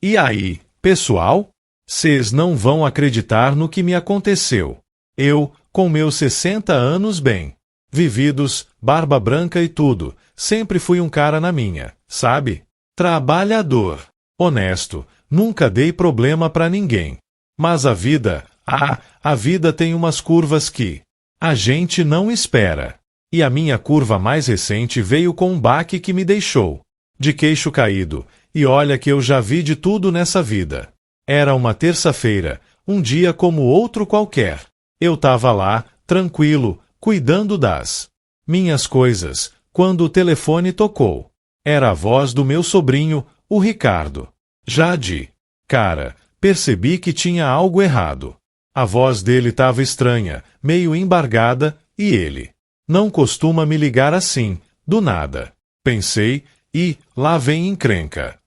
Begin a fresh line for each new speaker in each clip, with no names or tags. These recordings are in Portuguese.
E aí, pessoal? Cês não vão acreditar no que me aconteceu. Eu, com meus 60 anos bem vividos, barba branca e tudo, sempre fui um cara na minha, sabe? Trabalhador, honesto, nunca dei problema pra ninguém. Mas a vida tem umas curvas que a gente não espera. E a minha curva mais recente veio com um baque que me deixou de queixo caído, e olha que eu já vi de tudo nessa vida. Era uma terça-feira, um dia como outro qualquer. Eu tava lá, tranquilo, cuidando das minhas coisas, quando o telefone tocou. Era a voz do meu sobrinho, o Ricardo. Já de cara, percebi que tinha algo errado. A voz dele tava estranha, meio embargada, e ele não costuma me ligar assim, do nada. Pensei, e lá vem encrenca.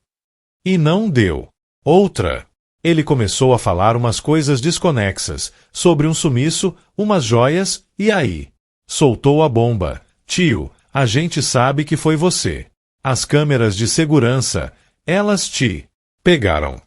E não deu. Outra. Ele começou a falar umas coisas desconexas, sobre um sumiço, umas joias, e aí? Soltou a bomba. Tio, a gente sabe que foi você. As câmeras de segurança, elas te pegaram.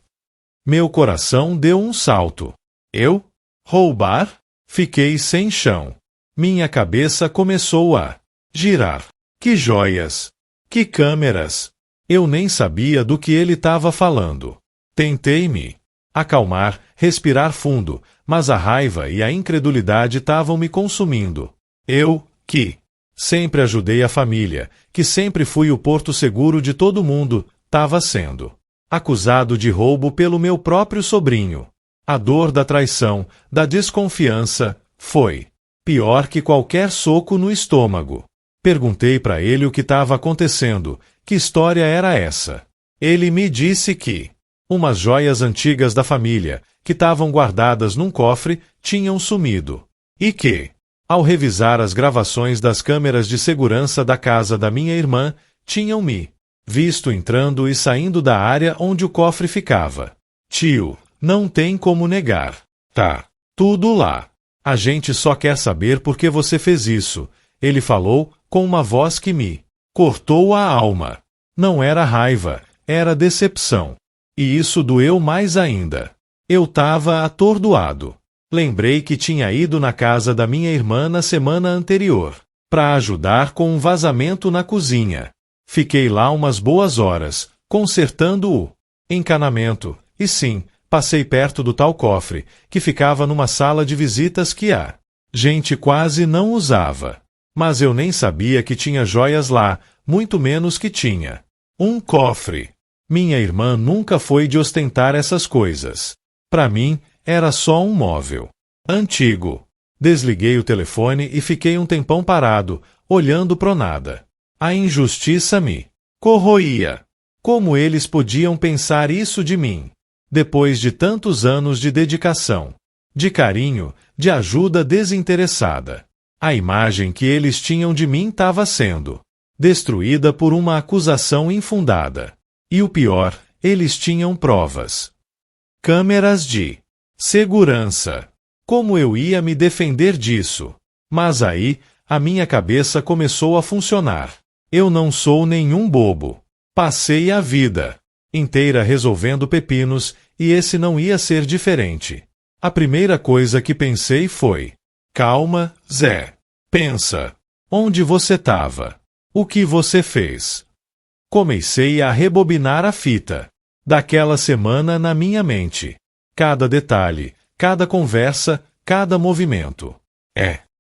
Meu coração deu um salto. Eu? Roubar? Fiquei sem chão. Minha cabeça começou a girar. Que joias! Que câmeras! Eu nem sabia do que ele estava falando. Tentei me acalmar, respirar fundo, mas a raiva e a incredulidade estavam me consumindo. Eu, que sempre ajudei a família, que sempre fui o porto seguro de todo mundo, estava sendo acusado de roubo pelo meu próprio sobrinho. A dor da traição, da desconfiança, foi pior que qualquer soco no estômago. Perguntei para ele o que estava acontecendo, que história era essa. Ele me disse que umas joias antigas da família, que estavam guardadas num cofre, tinham sumido. E que, ao revisar as gravações das câmeras de segurança da casa da minha irmã, tinham me visto entrando e saindo da área onde o cofre ficava. Tio, não tem como negar. Tá tudo lá. A gente só quer saber por que você fez isso. Ele falou com uma voz que me cortou a alma. Não era raiva, era decepção. E isso doeu mais ainda. Eu tava atordoado. Lembrei que tinha ido na casa da minha irmã na semana anterior, para ajudar com um vazamento na cozinha. Fiquei lá umas boas horas, consertando o encanamento, e sim, passei perto do tal cofre, que ficava numa sala de visitas que a gente quase não usava. Mas eu nem sabia que tinha joias lá, muito menos que tinha um cofre. Minha irmã nunca foi de ostentar essas coisas. Para mim, era só um móvel antigo. Desliguei o telefone e fiquei um tempão parado, olhando pro nada. A injustiça me corroía. Como eles podiam pensar isso de mim? Depois de tantos anos de dedicação, de carinho, de ajuda desinteressada. A imagem que eles tinham de mim estava sendo destruída por uma acusação infundada. E o pior, eles tinham provas. Câmeras de segurança. Como eu ia me defender disso? Mas aí, a minha cabeça começou a funcionar. Eu não sou nenhum bobo. Passei a vida inteira resolvendo pepinos, e esse não ia ser diferente. A primeira coisa que pensei foi: calma, Zé. Pensa. Onde você estava? O que você fez? Comecei a rebobinar a fita daquela semana na minha mente. Cada detalhe, cada conversa, cada movimento.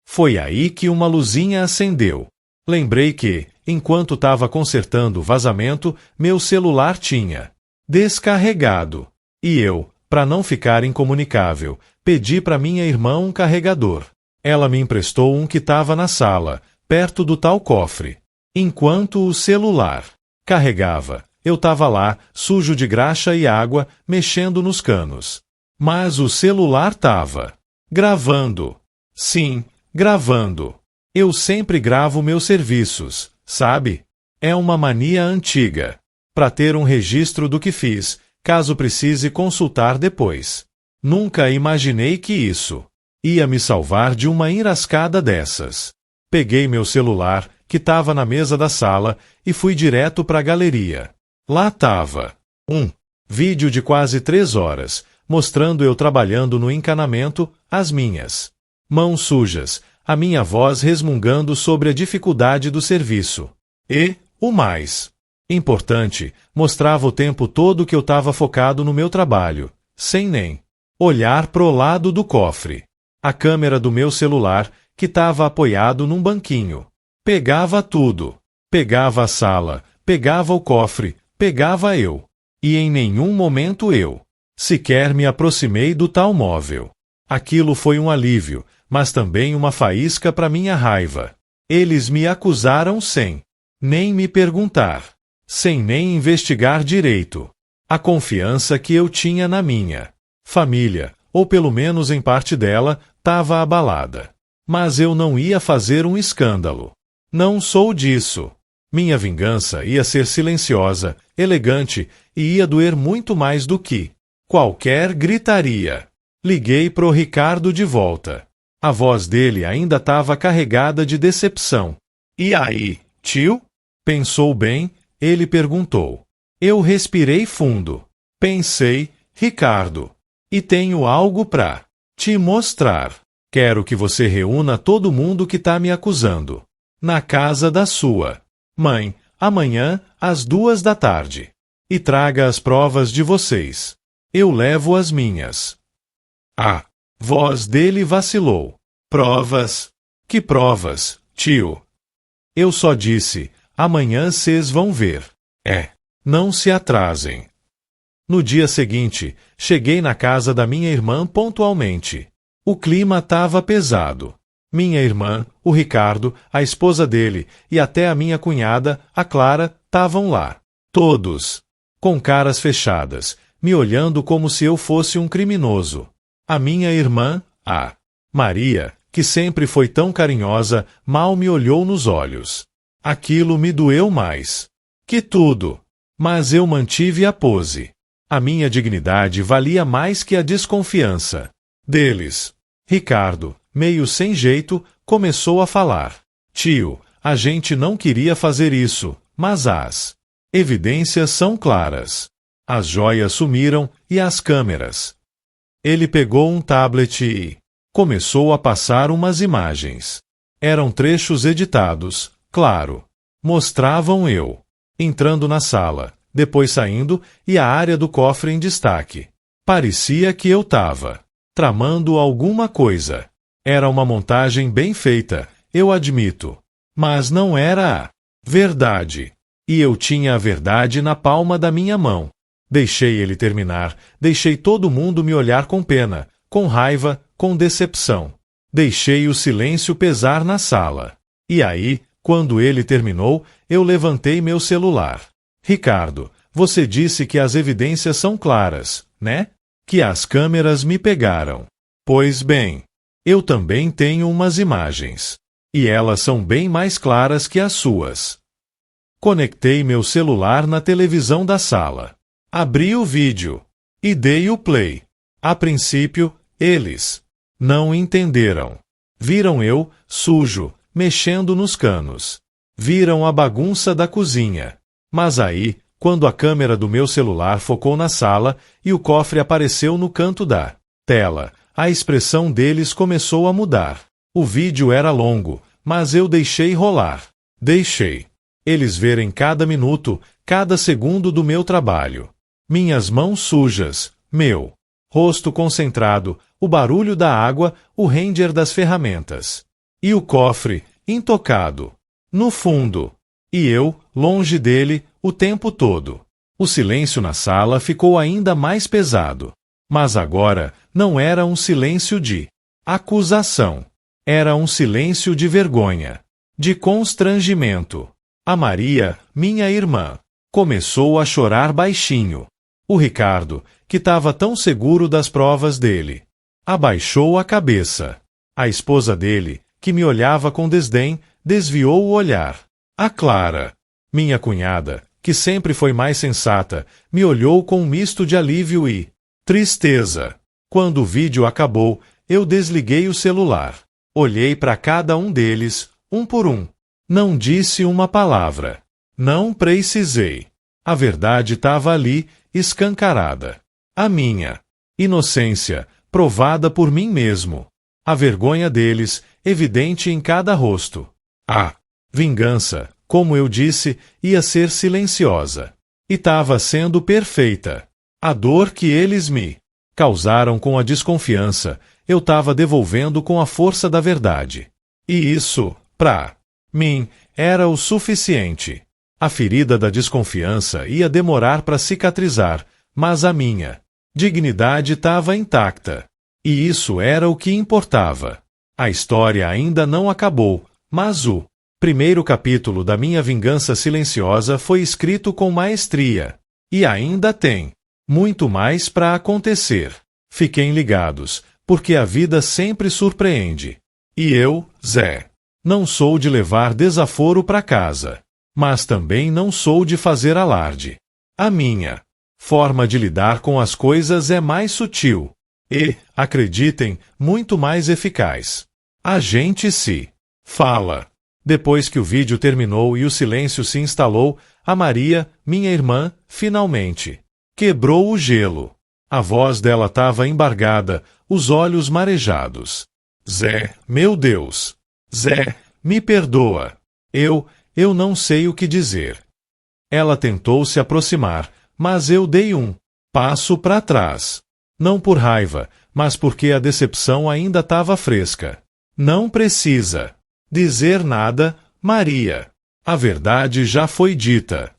Foi aí que uma luzinha acendeu. Lembrei que, enquanto estava consertando o vazamento, meu celular tinha descarregado. E eu, para não ficar incomunicável, pedi para minha irmã um carregador. Ela me emprestou um que estava na sala, perto do tal cofre. Enquanto o celular carregava, eu estava lá, sujo de graxa e água, mexendo nos canos. Mas o celular estava gravando. Sim, gravando. Eu sempre gravo meus serviços, sabe? É uma mania antiga. Para ter um registro do que fiz, caso precise consultar depois. Nunca imaginei que isso ia me salvar de uma enrascada dessas. Peguei meu celular, que estava na mesa da sala, e fui direto para a galeria. Lá estava um Vídeo de quase 3 horas, mostrando eu trabalhando no encanamento, as minhas mãos sujas, a minha voz resmungando sobre a dificuldade do serviço. E, o mais importante, mostrava o tempo todo que eu estava focado no meu trabalho, sem nem olhar pro lado do cofre. A câmera do meu celular, que estava apoiado num banquinho. Pegava tudo. Pegava a sala, pegava o cofre, pegava eu. E em nenhum momento eu sequer me aproximei do tal móvel. Aquilo foi um alívio, mas também uma faísca para minha raiva. Eles me acusaram sem nem me perguntar, sem nem investigar direito. A confiança que eu tinha na minha família, ou pelo menos em parte dela, estava abalada. Mas eu não ia fazer um escândalo. Não sou disso. Minha vingança ia ser silenciosa, elegante e ia doer muito mais do que qualquer gritaria. Liguei pro Ricardo de volta. A voz dele ainda estava carregada de decepção. E aí, tio? Pensou bem, ele perguntou. Eu respirei fundo. Pensei, Ricardo, e tenho algo pra te mostrar. Quero que você reúna todo mundo que tá me acusando. Na casa da sua mãe, amanhã, às 2 da tarde. E traga as provas de vocês. Eu levo as minhas. A voz dele vacilou. Provas? Que provas, tio? Eu só disse, amanhã cês vão ver. Não se atrasem. No dia seguinte, cheguei na casa da minha irmã pontualmente. O clima estava pesado. Minha irmã, o Ricardo, a esposa dele e até a minha cunhada, a Clara, estavam lá. Todos com caras fechadas, me olhando como se eu fosse um criminoso. A minha irmã, a Maria, que sempre foi tão carinhosa, mal me olhou nos olhos. Aquilo me doeu mais que tudo. Mas eu mantive a pose. A minha dignidade valia mais que a desconfiança deles. Ricardo, meio sem jeito, começou a falar. Tio, a gente não queria fazer isso, mas as evidências são claras. As joias sumiram e as câmeras. Ele pegou um tablet e começou a passar umas imagens. Eram trechos editados, claro. Mostravam eu entrando na sala, depois saindo e a área do cofre em destaque. Parecia que eu estava tramando alguma coisa. Era uma montagem bem feita, eu admito. Mas não era a verdade. E eu tinha a verdade na palma da minha mão. Deixei ele terminar, deixei todo mundo me olhar com pena, com raiva, com decepção. Deixei o silêncio pesar na sala. E aí, quando ele terminou, eu levantei meu celular. Ricardo, você disse que as evidências são claras, né? Que as câmeras me pegaram. Pois bem, eu também tenho umas imagens. E elas são bem mais claras que as suas. Conectei meu celular na televisão da sala. Abri o vídeo. E dei o play. A princípio, eles não entenderam. Viram eu, sujo, mexendo nos canos. Viram a bagunça da cozinha. Mas aí, quando a câmera do meu celular focou na sala e o cofre apareceu no canto da tela, a expressão deles começou a mudar. O vídeo era longo, mas eu deixei rolar. Deixei eles verem cada minuto, cada segundo do meu trabalho. Minhas mãos sujas, meu rosto concentrado, o barulho da água, o render das ferramentas. E o cofre, intocado, no fundo. E eu, longe dele, o tempo todo. O silêncio na sala ficou ainda mais pesado. Mas agora não era um silêncio de acusação. Era um silêncio de vergonha, de constrangimento. A Maria, minha irmã, começou a chorar baixinho. O Ricardo, que estava tão seguro das provas dele, abaixou a cabeça. A esposa dele, que me olhava com desdém, desviou o olhar. A Clara, minha cunhada, que sempre foi mais sensata, me olhou com um misto de alívio e tristeza. Quando o vídeo acabou, eu desliguei o celular. Olhei para cada um deles, um por um. Não disse uma palavra. Não precisei. A verdade estava ali escancarada. A minha inocência, provada por mim mesmo. A vergonha deles, evidente em cada rosto. A vingança, como eu disse, ia ser silenciosa. E estava sendo perfeita. A dor que eles me causaram com a desconfiança, eu estava devolvendo com a força da verdade. E isso, pra mim, era o suficiente. A ferida da desconfiança ia demorar para cicatrizar, mas a minha dignidade estava intacta. E isso era o que importava. A história ainda não acabou, mas o primeiro capítulo da minha vingança silenciosa foi escrito com maestria. E ainda tem muito mais para acontecer. Fiquem ligados, porque a vida sempre surpreende. E eu, Zé, não sou de levar desaforo para casa. Mas também não sou de fazer alarde. A minha forma de lidar com as coisas é mais sutil. E, acreditem, muito mais eficaz. A gente se fala. Depois que o vídeo terminou e o silêncio se instalou, a Maria, minha irmã, finalmente quebrou o gelo. A voz dela estava embargada, os olhos marejados. Zé, meu Deus! Zé, me perdoa. Eu não sei o que dizer. Ela tentou se aproximar, mas eu dei um passo para trás. Não por raiva, mas porque a decepção ainda estava fresca. Não precisa dizer nada, Maria. A verdade já foi dita.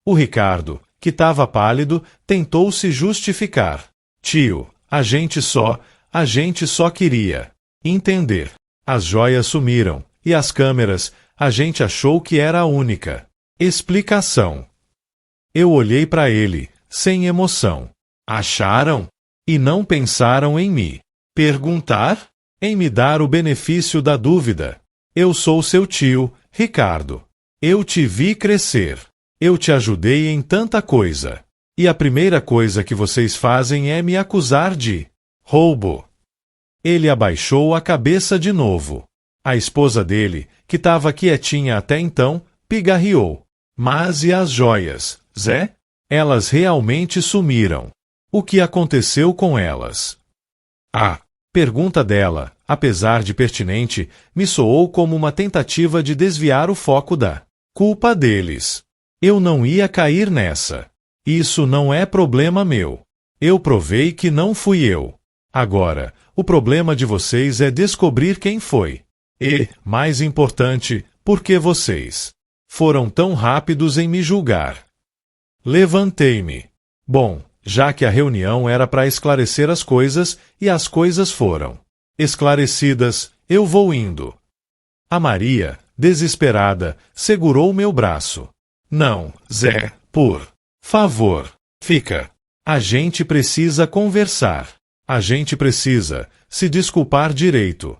O Ricardo, que estava pálido, tentou se justificar. Tio, a gente só queria entender. As joias sumiram, e as câmeras, a gente achou que era a única explicação. Eu olhei para ele, sem emoção. Acharam? E não pensaram em me perguntar? Em me dar o benefício da dúvida. Eu sou seu tio, Ricardo. Eu te vi crescer. Eu te ajudei em tanta coisa. E a primeira coisa que vocês fazem é me acusar de roubo. Ele abaixou a cabeça de novo. A esposa dele, que estava quietinha até então, pigarreou. Mas e as joias, Zé? Elas realmente sumiram. O que aconteceu com elas? A pergunta dela, apesar de pertinente, me soou como uma tentativa de desviar o foco da culpa deles. Eu não ia cair nessa. Isso não é problema meu. Eu provei que não fui eu. Agora, o problema de vocês é descobrir quem foi. E, mais importante, por que vocês foram tão rápidos em me julgar. Levantei-me. Bom, já que a reunião era para esclarecer as coisas, e as coisas foram esclarecidas, eu vou indo. A Maria, desesperada, segurou meu braço. Não, Zé, por favor, fica. A gente precisa conversar. A gente precisa se desculpar direito.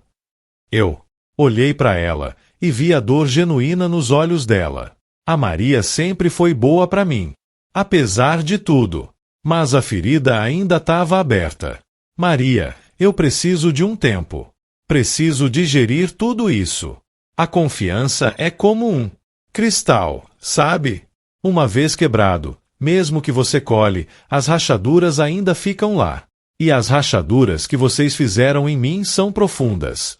Eu olhei para ela e vi a dor genuína nos olhos dela. A Maria sempre foi boa para mim, apesar de tudo. Mas a ferida ainda estava aberta. Maria, eu preciso de um tempo. Preciso digerir tudo isso. A confiança é como um cristal, sabe? Uma vez quebrado, mesmo que você cole, as rachaduras ainda ficam lá. E as rachaduras que vocês fizeram em mim são profundas.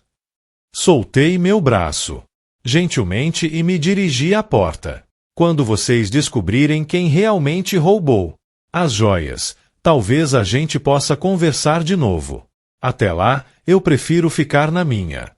Soltei meu braço, gentilmente, e me dirigi à porta. Quando vocês descobrirem quem realmente roubou as joias, talvez a gente possa conversar de novo. Até lá, eu prefiro ficar na minha.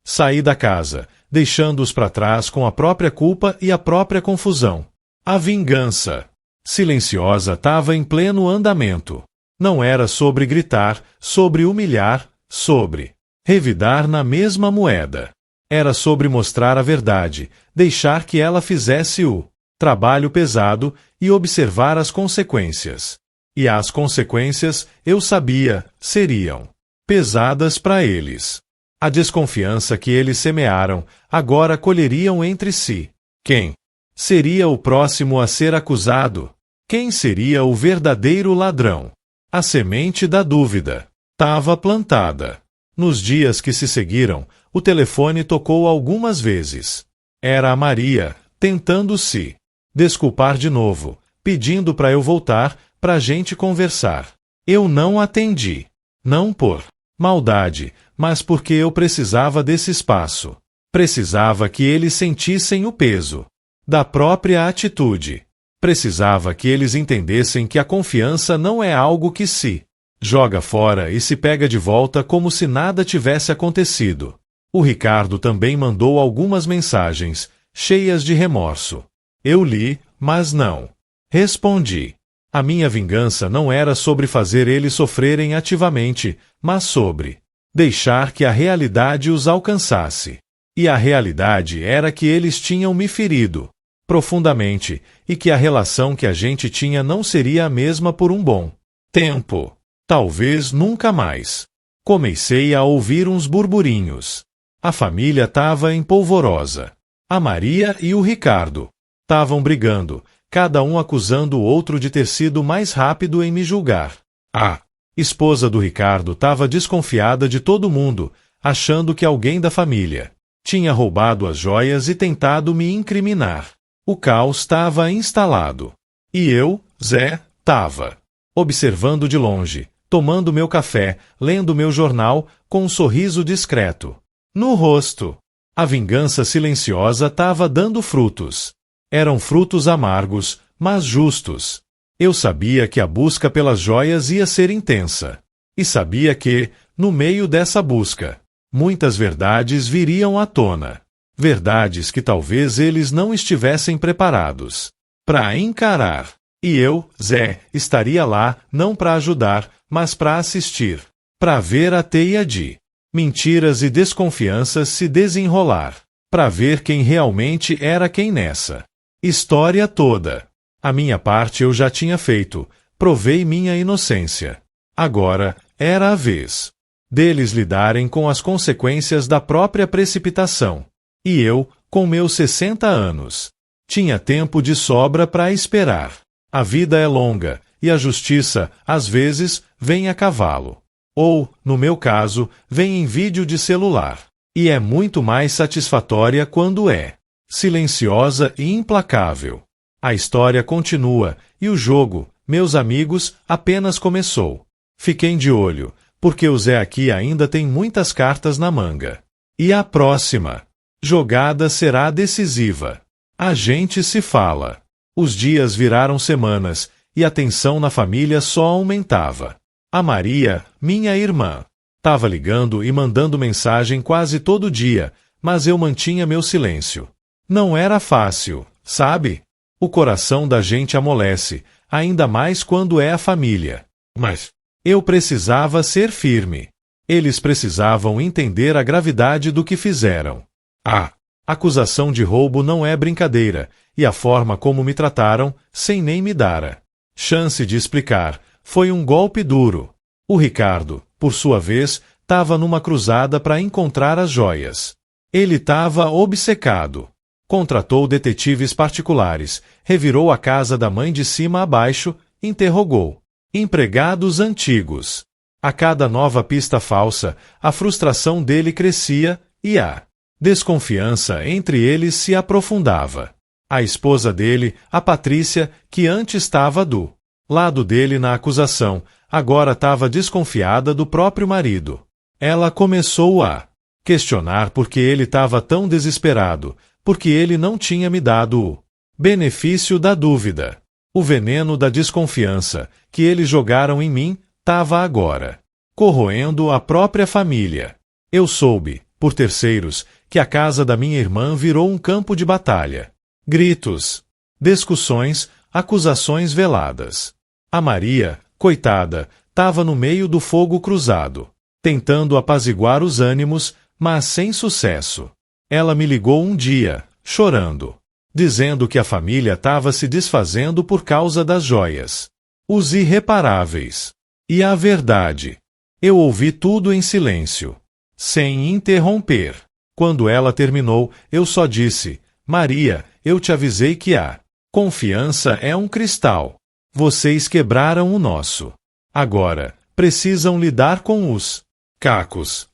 Saí da casa, deixando-os para trás com a própria culpa e a própria confusão. A vingança silenciosa estava em pleno andamento. Não era sobre gritar, sobre humilhar, sobre revidar na mesma moeda. Era sobre mostrar a verdade, deixar que ela fizesse o trabalho pesado e observar as consequências. E as consequências, eu sabia, seriam pesadas para eles. A desconfiança que eles semearam, agora colheriam entre si. Quem seria o próximo a ser acusado? Quem seria o verdadeiro ladrão? A semente da dúvida estava plantada. Nos dias que se seguiram, o telefone tocou algumas vezes. Era a Maria, tentando se desculpar de novo, pedindo para eu voltar, pra gente conversar. Eu não atendi. Não por maldade, mas porque eu precisava desse espaço. Precisava que eles sentissem o peso da própria atitude. Precisava que eles entendessem que a confiança não é algo que se joga fora e se pega de volta como se nada tivesse acontecido. O Ricardo também mandou algumas mensagens, cheias de remorso. Eu li, mas não respondi. A minha vingança não era sobre fazer eles sofrerem ativamente, mas sobre deixar que a realidade os alcançasse. E a realidade era que eles tinham me ferido profundamente, e que a relação que a gente tinha não seria a mesma por um bom tempo. Talvez nunca mais. Comecei a ouvir uns burburinhos. A família estava em polvorosa. A Maria e o Ricardo estavam brigando, cada um acusando o outro de ter sido mais rápido em me julgar. A esposa do Ricardo estava desconfiada de todo mundo, achando que alguém da família tinha roubado as joias e tentado me incriminar. O caos estava instalado. E eu, Zé, estava observando de longe, tomando meu café, lendo meu jornal, com um sorriso discreto no rosto. A vingança silenciosa estava dando frutos. Eram frutos amargos, mas justos. Eu sabia que a busca pelas joias ia ser intensa. E sabia que, no meio dessa busca, muitas verdades viriam à tona. Verdades que talvez eles não estivessem preparados para encarar. E eu, Zé, estaria lá não para ajudar, mas para assistir. Para ver a teia de mentiras e desconfianças se desenrolar. Para ver quem realmente era quem nessa história toda. A minha parte eu já tinha feito, provei minha inocência. Agora, era a vez deles lidarem com as consequências da própria precipitação. E eu, com meus 60 anos, tinha tempo de sobra para esperar. A vida é longa, e a justiça, às vezes, vem a cavalo. Ou, no meu caso, vem em vídeo de celular. E é muito mais satisfatória quando é silenciosa e implacável. A história continua, e o jogo, meus amigos, apenas começou. Fiquem de olho, porque o Zé aqui ainda tem muitas cartas na manga. E a próxima jogada será decisiva. A gente se fala. Os dias viraram semanas, e a tensão na família só aumentava. A Maria, minha irmã, estava ligando e mandando mensagem quase todo dia, mas eu mantinha meu silêncio. Não era fácil, sabe? O coração da gente amolece, ainda mais quando é a família. Mas eu precisava ser firme. Eles precisavam entender a gravidade do que fizeram. A acusação de roubo não é brincadeira, e a forma como me trataram, sem nem me dar chance de explicar, foi um golpe duro. O Ricardo, por sua vez, estava numa cruzada para encontrar as joias. Ele estava obcecado. Contratou detetives particulares, revirou a casa da mãe de cima a baixo, interrogou empregados antigos. A cada nova pista falsa, a frustração dele crescia e a desconfiança entre eles se aprofundava. A esposa dele, a Patrícia, que antes estava do lado dele na acusação, agora estava desconfiada do próprio marido. Ela começou a questionar por que ele estava tão desesperado, porque ele não tinha me dado o benefício da dúvida. O veneno da desconfiança que eles jogaram em mim estava agora corroendo a própria família. Eu soube, por terceiros, que a casa da minha irmã virou um campo de batalha. Gritos, discussões, acusações veladas. A Maria, coitada, estava no meio do fogo cruzado, tentando apaziguar os ânimos, mas sem sucesso. Ela me ligou um dia, chorando, dizendo que a família estava se desfazendo por causa das joias. Os irreparáveis. E a verdade. Eu ouvi tudo em silêncio, sem interromper. Quando ela terminou, eu só disse: Maria, eu te avisei que a confiança é um cristal. Vocês quebraram o nosso. Agora, precisam lidar com os cacos.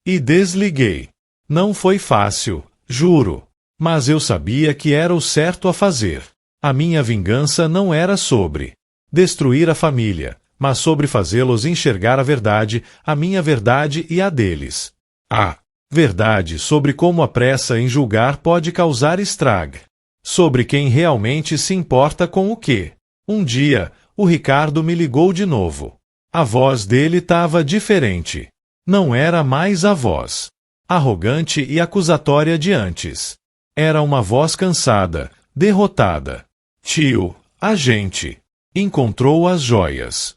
E desliguei. Não foi fácil, juro. Mas eu sabia que era o certo a fazer. A minha vingança não era sobre destruir a família, mas sobre fazê-los enxergar a verdade, a minha verdade e a deles. A verdade sobre como a pressa em julgar pode causar estrago. Sobre quem realmente se importa com o quê. Um dia, o Ricardo me ligou de novo. A voz dele estava diferente. Não era mais a voz arrogante e acusatória de antes. Era uma voz cansada, derrotada. Tio, a gente encontrou as joias.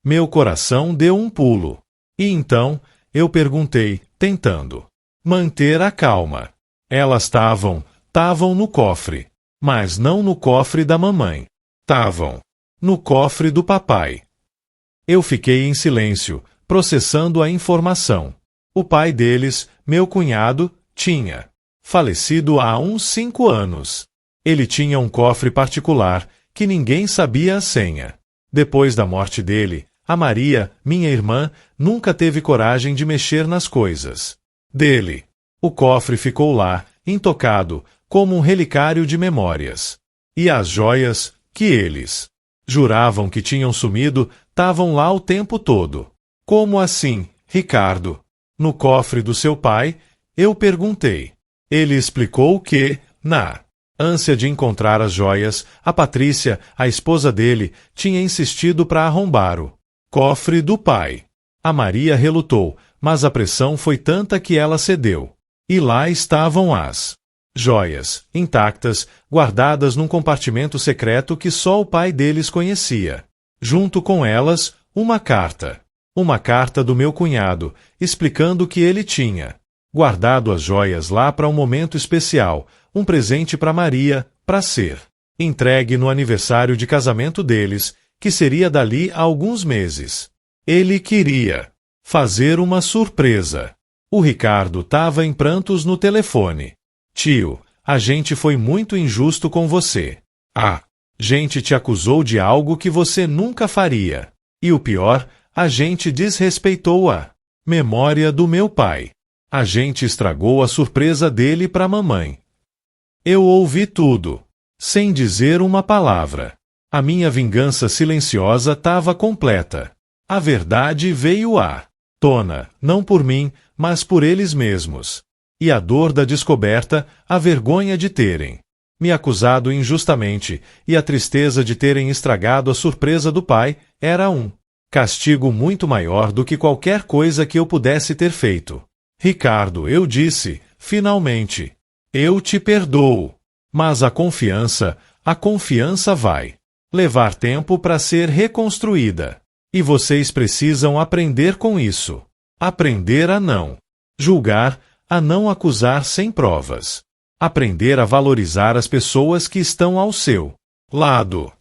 Meu coração deu um pulo. E então, eu perguntei, tentando manter a calma. Elas estavam no cofre. Mas não no cofre da mamãe. Estavam no cofre do papai. Eu fiquei em silêncio, processando a informação. O pai deles, meu cunhado, tinha falecido há uns 5 anos. Ele tinha um cofre particular, que ninguém sabia a senha. Depois da morte dele, a Maria, minha irmã, nunca teve coragem de mexer nas coisas dele. O cofre ficou lá, intocado, como um relicário de memórias. E as joias, que eles juravam que tinham sumido, estavam lá o tempo todo. Como assim, Ricardo? No cofre do seu pai? Eu perguntei. Ele explicou que, na ânsia de encontrar as joias, a Patrícia, a esposa dele, tinha insistido para arrombar o cofre do pai. A Maria relutou, mas a pressão foi tanta que ela cedeu. E lá estavam as joias, intactas, guardadas num compartimento secreto que só o pai deles conhecia. Junto com elas, uma carta. Uma carta do meu cunhado, explicando que ele tinha guardado as joias lá para um momento especial, um presente para Maria, para ser entregue no aniversário de casamento deles, que seria dali a alguns meses. Ele queria fazer uma surpresa. O Ricardo estava em prantos no telefone. Tio, a gente foi muito injusto com você. A gente te acusou de algo que você nunca faria. E o pior, a gente desrespeitou a memória do meu pai. A gente estragou a surpresa dele para a mamãe. Eu ouvi tudo, sem dizer uma palavra. A minha vingança silenciosa estava completa. A verdade veio à tona, não por mim, mas por eles mesmos. E a dor da descoberta, a vergonha de terem me acusado injustamente e a tristeza de terem estragado a surpresa do pai, era um castigo muito maior do que qualquer coisa que eu pudesse ter feito. Ricardo, eu disse, finalmente, eu te perdoo. Mas a confiança vai levar tempo para ser reconstruída. E vocês precisam aprender com isso. Aprender a não julgar, a não acusar sem provas. Aprender a valorizar as pessoas que estão ao seu lado.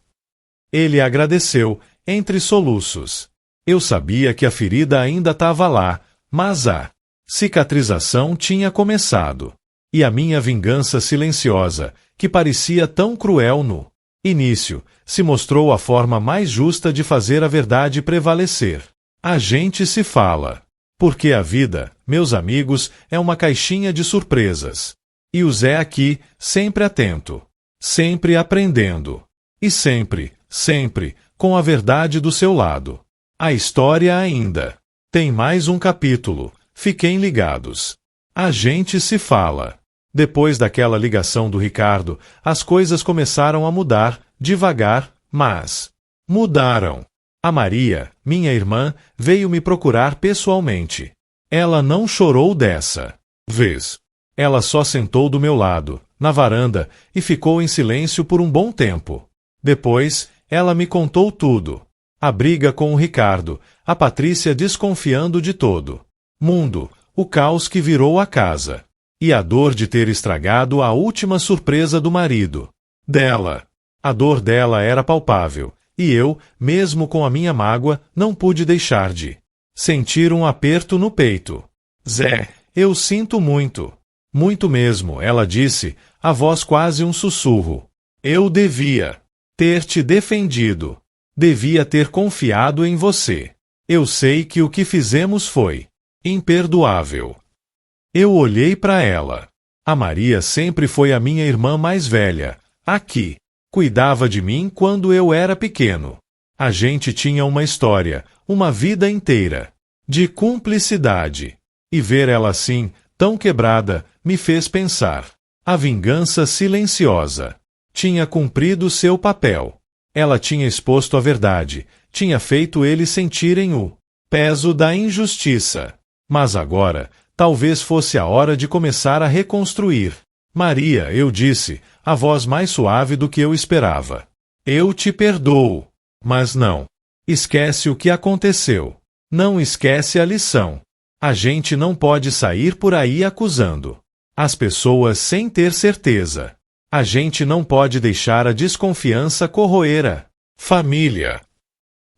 Ele agradeceu, entre soluços. Eu sabia que a ferida ainda estava lá, mas a cicatrização tinha começado. E a minha vingança silenciosa, que parecia tão cruel no início, se mostrou a forma mais justa de fazer a verdade prevalecer. A gente se fala. Porque a vida, meus amigos, é uma caixinha de surpresas. E o Zé aqui, sempre atento, sempre aprendendo. E sempre, sempre, com a verdade do seu lado. A história ainda tem mais um capítulo. Fiquem ligados. A gente se fala. Depois daquela ligação do Ricardo, as coisas começaram a mudar, devagar, mas mudaram. A Maria, minha irmã, veio me procurar pessoalmente. Ela não chorou dessa vez. Ela só sentou do meu lado, na varanda, e ficou em silêncio por um bom tempo. Depois, ela me contou tudo. A briga com o Ricardo, a Patrícia desconfiando de todo mundo, o caos que virou a casa. E a dor de ter estragado a última surpresa do marido dela. A dor dela era palpável, e eu, mesmo com a minha mágoa, não pude deixar de sentir um aperto no peito. Zé, eu sinto muito. Muito mesmo, ela disse, a voz quase um sussurro. Eu devia ter te defendido. Devia ter confiado em você. Eu sei que o que fizemos foi imperdoável. Eu olhei para ela. A Maria sempre foi a minha irmã mais velha. Aqui. Cuidava de mim quando eu era pequeno. A gente tinha uma história, uma vida inteira, de cumplicidade. E ver ela assim, tão quebrada, me fez pensar. A vingança silenciosa. Tinha cumprido seu papel. Ela tinha exposto a verdade, tinha feito eles sentirem o peso da injustiça. Mas agora, talvez fosse a hora de começar a reconstruir. Maria, eu disse, a voz mais suave do que eu esperava. Eu te perdoo. Mas não. Esquece o que aconteceu. Não esquece a lição. A gente não pode sair por aí acusando as pessoas sem ter certeza. A gente não pode deixar a desconfiança corroer a família.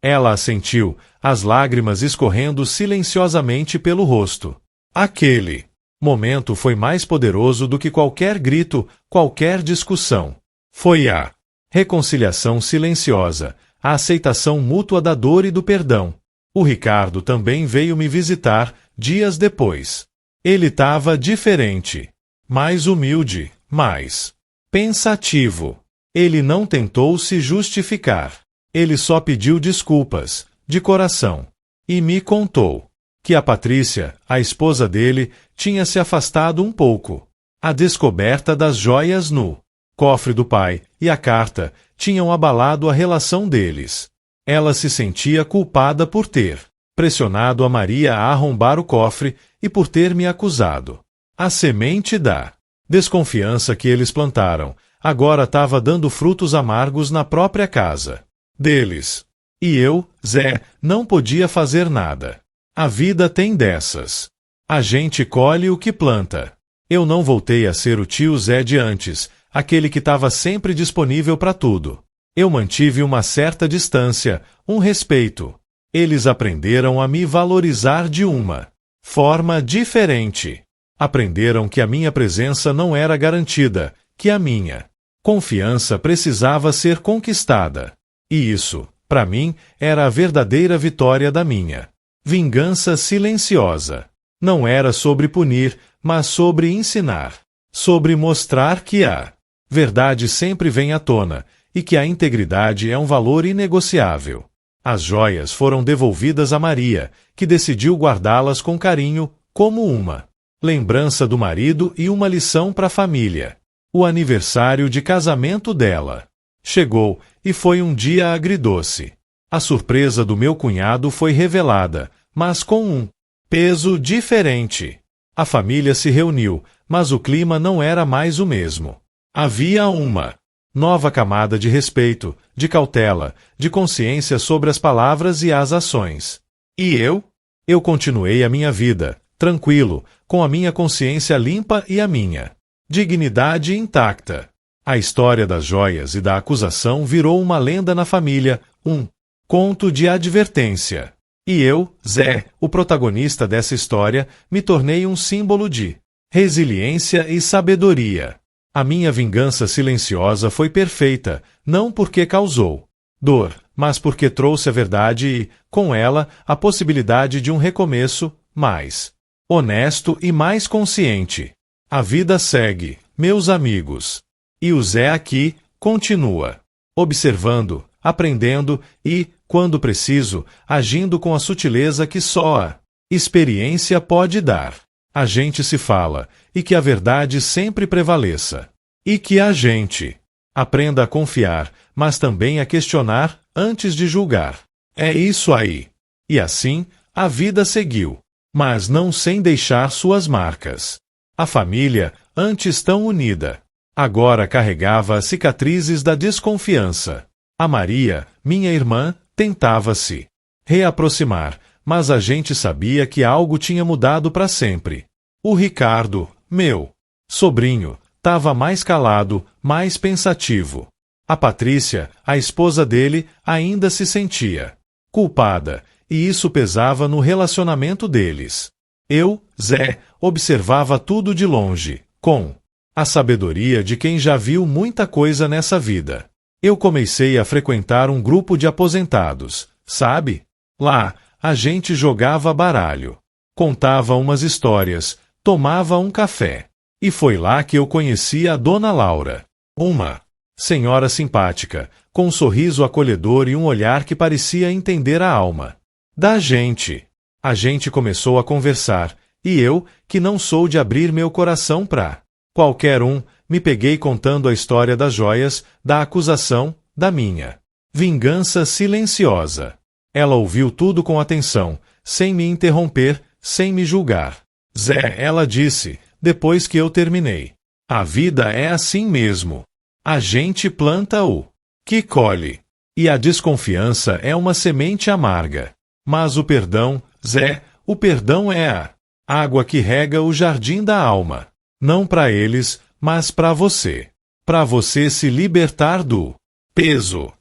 Ela assentiu, as lágrimas escorrendo silenciosamente pelo rosto. Aquele momento foi mais poderoso do que qualquer grito, qualquer discussão. Foi a reconciliação silenciosa, a aceitação mútua da dor e do perdão. O Ricardo também veio me visitar, dias depois. Ele estava diferente. Mais humilde, mais pensativo. Ele não tentou se justificar. Ele só pediu desculpas, de coração. E me contou que a Patrícia, a esposa dele, tinha se afastado um pouco. A descoberta das joias no cofre do pai e a carta tinham abalado a relação deles. Ela se sentia culpada por ter pressionado a Maria a arrombar o cofre e por ter me acusado. A semente da desconfiança que eles plantaram agora estava dando frutos amargos na própria casa deles. E eu, Zé, não podia fazer nada. A vida tem dessas. A gente colhe o que planta. Eu não voltei a ser o tio Zé de antes, aquele que estava sempre disponível para tudo. Eu mantive uma certa distância, um respeito. Eles aprenderam a me valorizar de uma forma diferente. Aprenderam que a minha presença não era garantida, que a minha confiança precisava ser conquistada. E isso, para mim, era a verdadeira vitória da minha vingança silenciosa. Não era sobre punir, mas sobre ensinar. Sobre mostrar que a verdade sempre vem à tona e que a integridade é um valor inegociável. As joias foram devolvidas a Maria, que decidiu guardá-las com carinho, como uma lembrança do marido e uma lição para a família. O aniversário de casamento dela chegou e foi um dia agridoce. A surpresa do meu cunhado foi revelada, mas com um peso diferente. A família se reuniu, mas o clima não era mais o mesmo. Havia uma nova camada de respeito, de cautela, de consciência sobre as palavras e as ações. E eu? Eu continuei a minha vida, tranquilo, com a minha consciência limpa e a minha dignidade intacta. A história das joias e da acusação virou uma lenda na família, um conto de advertência. E eu, Zé, o protagonista dessa história, me tornei um símbolo de resiliência e sabedoria. A minha vingança silenciosa foi perfeita, não porque causou dor, mas porque trouxe a verdade e, com ela, a possibilidade de um recomeço mais honesto e mais consciente. A vida segue, meus amigos. E o Zé aqui continua, observando, aprendendo e, quando preciso, agindo com a sutileza que só a experiência pode dar. A gente se fala, e que a verdade sempre prevaleça. E que a gente aprenda a confiar, mas também a questionar antes de julgar. É isso aí. E assim, a vida seguiu, mas não sem deixar suas marcas. A família, antes tão unida, agora carregava as cicatrizes da desconfiança. A Maria, minha irmã, tentava se reaproximar, mas a gente sabia que algo tinha mudado para sempre. O Ricardo, meu sobrinho, estava mais calado, mais pensativo. A Patrícia, a esposa dele, ainda se sentia culpada, e isso pesava no relacionamento deles. Eu, Zé, observava tudo de longe, com a sabedoria de quem já viu muita coisa nessa vida. Eu comecei a frequentar um grupo de aposentados, sabe? Lá, a gente jogava baralho, contava umas histórias, tomava um café. E foi lá que eu conheci a Dona Laura, uma Senhora simpática, com um sorriso acolhedor e um olhar que parecia entender a alma da gente. A gente começou a conversar, e eu, que não sou de abrir meu coração pra qualquer um, me peguei contando a história das joias, da acusação, da minha vingança silenciosa. Ela ouviu tudo com atenção, sem me interromper, sem me julgar. Zé, ela disse, depois que eu terminei. A vida é assim mesmo. A gente planta o que colhe. E a desconfiança é uma semente amarga. Mas o perdão, Zé, o perdão é a água que rega o jardim da alma. Não para eles, mas para você. Para você se libertar do peso.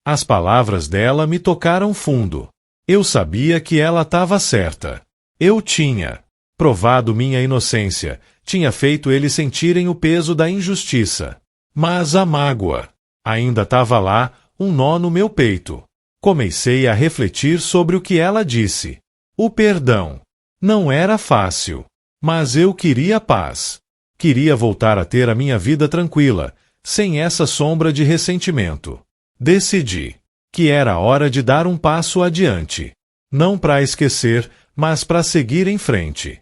As palavras dela me tocaram fundo. Eu sabia que ela estava certa. Eu tinha provado minha inocência, tinha feito eles sentirem o peso da injustiça. Mas a mágoa ainda estava lá, um nó no meu peito. Comecei a refletir sobre o que ela disse. O perdão. Não era fácil. Mas eu queria paz. Queria voltar a ter a minha vida tranquila, sem essa sombra de ressentimento. Decidi que era hora de dar um passo adiante. Não para esquecer, mas para seguir em frente.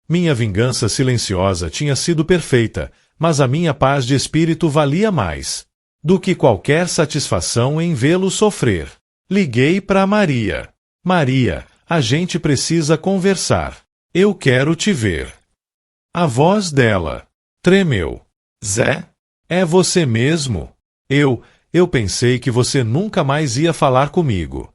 Minha vingança silenciosa tinha sido perfeita, mas a minha paz de espírito valia mais do que qualquer satisfação em vê-lo sofrer. Liguei para Maria. Maria, a gente precisa conversar. Eu quero te ver. A voz dela tremeu. Zé? É você mesmo? Eu pensei que você nunca mais ia falar comigo.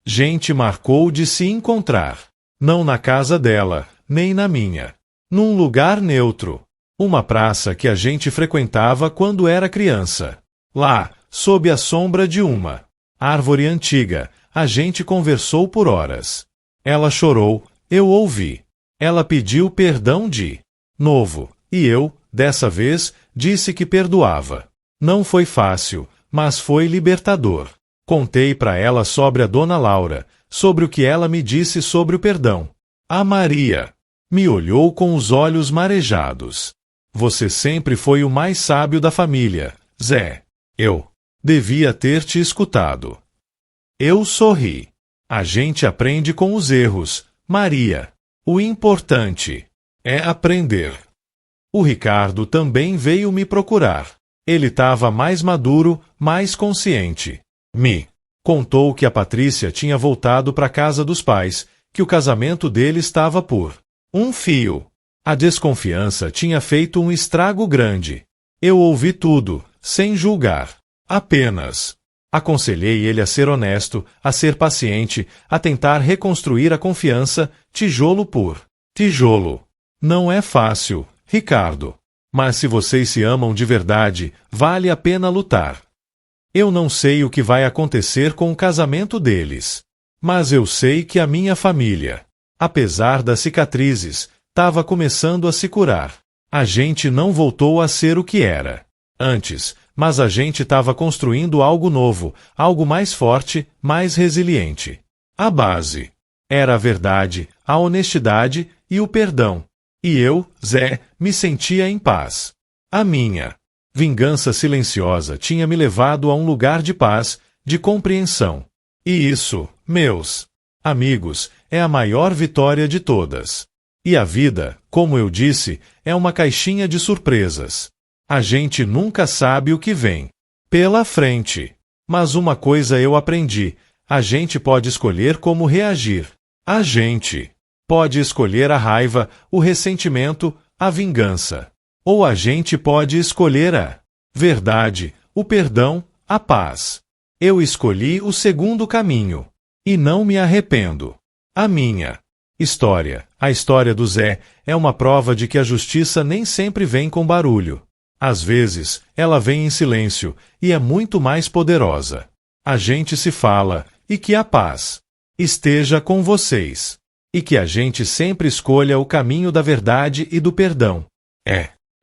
Gente marcou de se encontrar. Não na casa dela, nem na minha. Num lugar neutro. Uma praça que a gente frequentava quando era criança. Lá, sob a sombra de uma árvore antiga, a gente conversou por horas. Ela chorou, eu ouvi. Ela pediu perdão de novo, e eu, dessa vez, disse que perdoava. Não foi fácil, mas foi libertador. Contei para ela sobre a Dona Laura, sobre o que ela me disse sobre o perdão. A Maria me olhou com os olhos marejados. Você sempre foi o mais sábio da família, Zé. Eu devia ter te escutado. Eu sorri. A gente aprende com os erros, Maria. O importante é aprender. O Ricardo também veio me procurar. Ele estava mais maduro, mais consciente. Me contou que a Patrícia tinha voltado para a casa dos pais, que o casamento dele estava por um fio. A desconfiança tinha feito um estrago grande. Eu ouvi tudo, sem julgar. Apenas aconselhei ele a ser honesto, a ser paciente, a tentar reconstruir a confiança, tijolo por tijolo. Não é fácil, Ricardo. Mas se vocês se amam de verdade, vale a pena lutar. Eu não sei o que vai acontecer com o casamento deles. Mas eu sei que a minha família, apesar das cicatrizes, estava começando a se curar. A gente não voltou a ser o que era antes, mas a gente estava construindo algo novo, algo mais forte, mais resiliente. A base era a verdade, a honestidade e o perdão. E eu, Zé, me sentia em paz. A minha vingança silenciosa tinha me levado a um lugar de paz, de compreensão. E isso, meus amigos, é a maior vitória de todas. E a vida, como eu disse, é uma caixinha de surpresas. A gente nunca sabe o que vem pela frente. Mas uma coisa eu aprendi: a gente pode escolher como reagir. A gente pode escolher a raiva, o ressentimento, a vingança. Ou a gente pode escolher a verdade, o perdão, a paz. Eu escolhi o segundo caminho. E não me arrependo. A minha história, a história do Zé, é uma prova de que a justiça nem sempre vem com barulho. Às vezes, ela vem em silêncio e é muito mais poderosa. A gente se fala, e que a paz esteja com vocês. E que a gente sempre escolha o caminho da verdade e do perdão.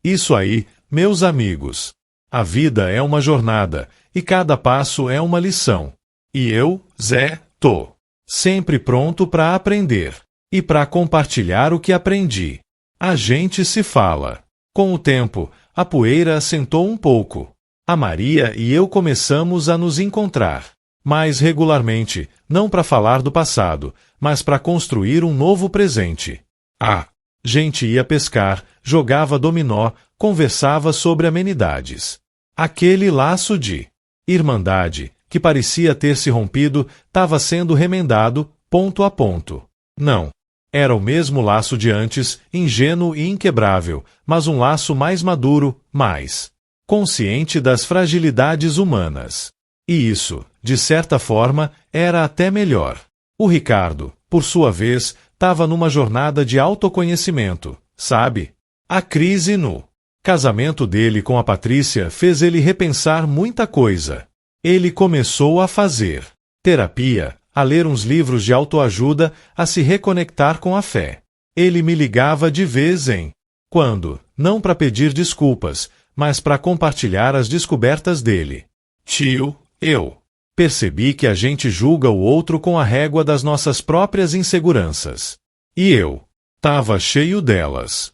Isso aí, meus amigos. A vida é uma jornada, e cada passo é uma lição. E eu, Zé, tô sempre pronto para aprender. E para compartilhar o que aprendi. A gente se fala. Com o tempo, a poeira assentou um pouco. A Maria e eu começamos a nos encontrar. Mais regularmente, não para falar do passado, mas para construir um novo presente. A gente ia pescar, jogava dominó, conversava sobre amenidades. Aquele laço de irmandade, que parecia ter se rompido, estava sendo remendado, ponto a ponto. Não. Era o mesmo laço de antes, ingênuo e inquebrável, mas um laço mais maduro, mais consciente das fragilidades humanas. E isso, de certa forma, era até melhor. O Ricardo, por sua vez, estava numa jornada de autoconhecimento, sabe? A crise no casamento dele com a Patrícia fez ele repensar muita coisa. Ele começou a fazer terapia, a ler uns livros de autoajuda, a se reconectar com a fé. Ele me ligava de vez em quando, não para pedir desculpas, mas para compartilhar as descobertas dele. Tio, eu percebi que a gente julga o outro com a régua das nossas próprias inseguranças. E eu estava cheio delas.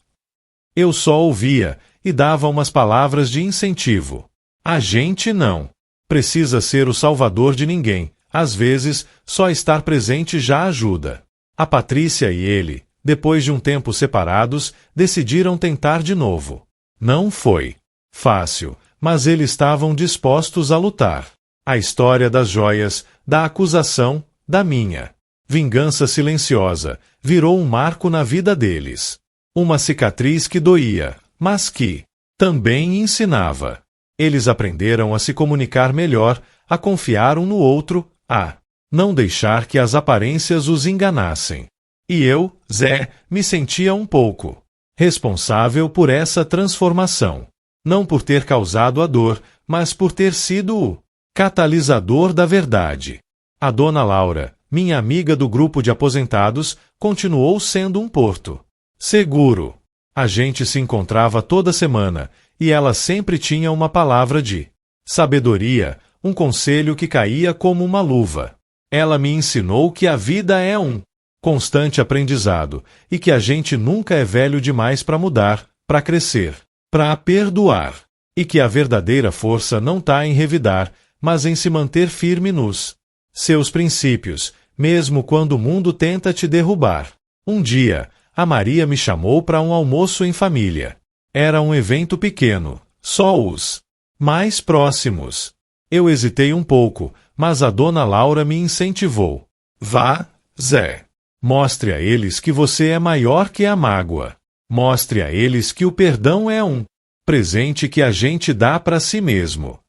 Eu só ouvia e dava umas palavras de incentivo. A gente não precisa ser o salvador de ninguém. Às vezes, só estar presente já ajuda. A Patrícia e ele, depois de um tempo separados, decidiram tentar de novo. Não foi fácil, mas eles estavam dispostos a lutar. A história das joias, da acusação, da minha vingança silenciosa, virou um marco na vida deles. Uma cicatriz que doía, mas que também ensinava. Eles aprenderam a se comunicar melhor, a confiar um no outro, a não deixar que as aparências os enganassem. E eu, Zé, me sentia um pouco responsável por essa transformação. Não por ter causado a dor, mas por ter sido o catalisador da verdade. A dona Laura, minha amiga do grupo de aposentados, continuou sendo um porto seguro. A gente se encontrava toda semana, e ela sempre tinha uma palavra de sabedoria, um conselho que caía como uma luva. Ela me ensinou que a vida é um constante aprendizado, e que a gente nunca é velho demais para mudar, para crescer, para perdoar, e que a verdadeira força não está em revidar, mas em se manter firme nos seus princípios, mesmo quando o mundo tenta te derrubar. Um dia, a Maria me chamou para um almoço em família. Era um evento pequeno, só os mais próximos. Eu hesitei um pouco, mas a dona Laura me incentivou. Vá, Zé. Mostre a eles que você é maior que a mágoa. Mostre a eles que o perdão é um presente que a gente dá para si mesmo.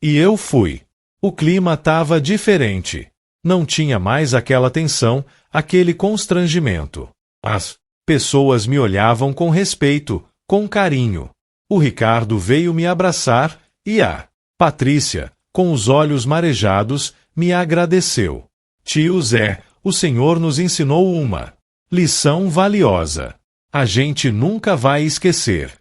E eu fui. O clima estava diferente. Não tinha mais aquela tensão, aquele constrangimento. As pessoas me olhavam com respeito, com carinho. O Ricardo veio me abraçar e a Patrícia, com os olhos marejados, me agradeceu. Tio Zé, o senhor nos ensinou uma lição valiosa. A gente nunca vai esquecer.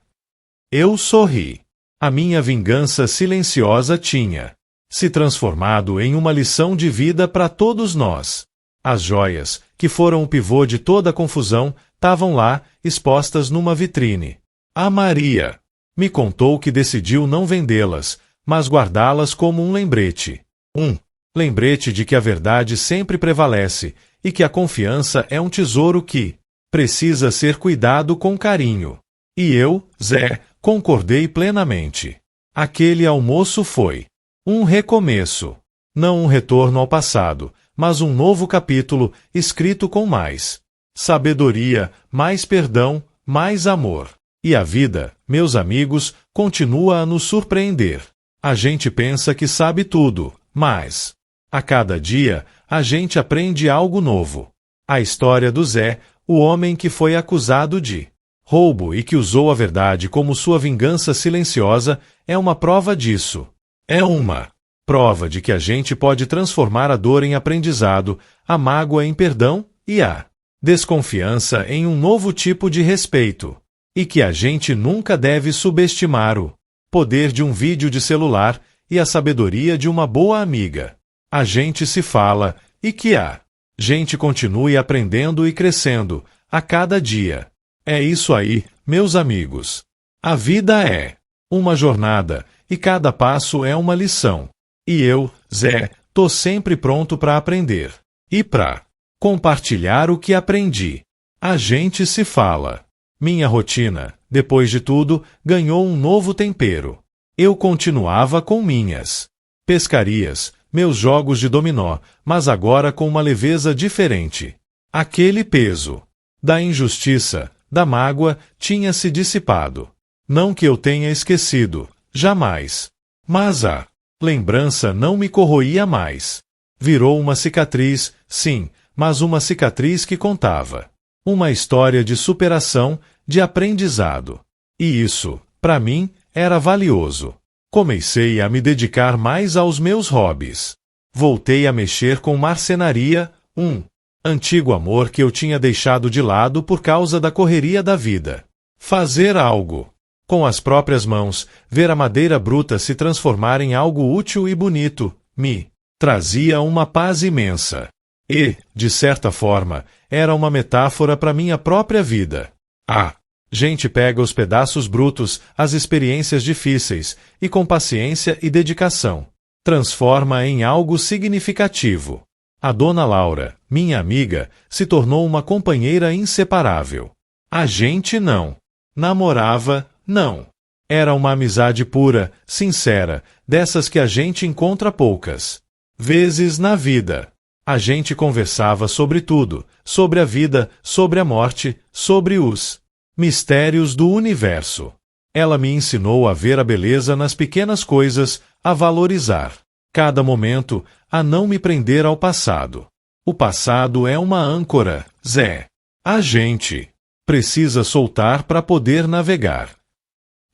Eu sorri. A minha vingança silenciosa tinha se transformado em uma lição de vida para todos nós. As joias, que foram o pivô de toda a confusão, estavam lá, expostas numa vitrine. A Maria me contou que decidiu não vendê-las, mas guardá-las como um lembrete. Um lembrete de que a verdade sempre prevalece e que a confiança é um tesouro que precisa ser cuidado com carinho. E eu, Zé, concordei plenamente. Aquele almoço foi um recomeço. Não um retorno ao passado, mas um novo capítulo escrito com mais sabedoria, mais perdão, mais amor. E a vida, meus amigos, continua a nos surpreender. A gente pensa que sabe tudo, mas a cada dia a gente aprende algo novo. A história do Zé, o homem que foi acusado de roubo e que usou a verdade como sua vingança silenciosa, é uma prova disso. É uma prova de que a gente pode transformar a dor em aprendizado, a mágoa em perdão e a desconfiança em um novo tipo de respeito. E que a gente nunca deve subestimar o poder de um vídeo de celular e a sabedoria de uma boa amiga. A gente se fala e que a gente continue aprendendo e crescendo a cada dia. É isso aí, meus amigos. A vida é uma jornada, e cada passo é uma lição. E eu, Zé, tô sempre pronto para aprender. E para compartilhar o que aprendi. A gente se fala. Minha rotina, depois de tudo, ganhou um novo tempero. Eu continuava com minhas pescarias, meus jogos de dominó, mas agora com uma leveza diferente. Aquele peso da injustiça, da mágoa, tinha se dissipado. Não que eu tenha esquecido, jamais. Mas a lembrança não me corroía mais. Virou uma cicatriz, sim, mas uma cicatriz que contava. Uma história de superação, de aprendizado. E isso, para mim, era valioso. Comecei a me dedicar mais aos meus hobbies. Voltei a mexer com marcenaria, um antigo amor que eu tinha deixado de lado por causa da correria da vida. Fazer algo com as próprias mãos, ver a madeira bruta se transformar em algo útil e bonito, me trazia uma paz imensa. E, de certa forma, era uma metáfora para minha própria vida. A gente pega os pedaços brutos, as experiências difíceis, e com paciência e dedicação, transforma em algo significativo. A dona Laura, minha amiga, se tornou uma companheira inseparável. A gente não namorava, não. Era uma amizade pura, sincera, dessas que a gente encontra poucas vezes na vida. A gente conversava sobre tudo, sobre a vida, sobre a morte, sobre os mistérios do universo. Ela me ensinou a ver a beleza nas pequenas coisas, a valorizar cada momento, a não me prender ao passado. O passado é uma âncora, Zé. A gente precisa soltar para poder navegar.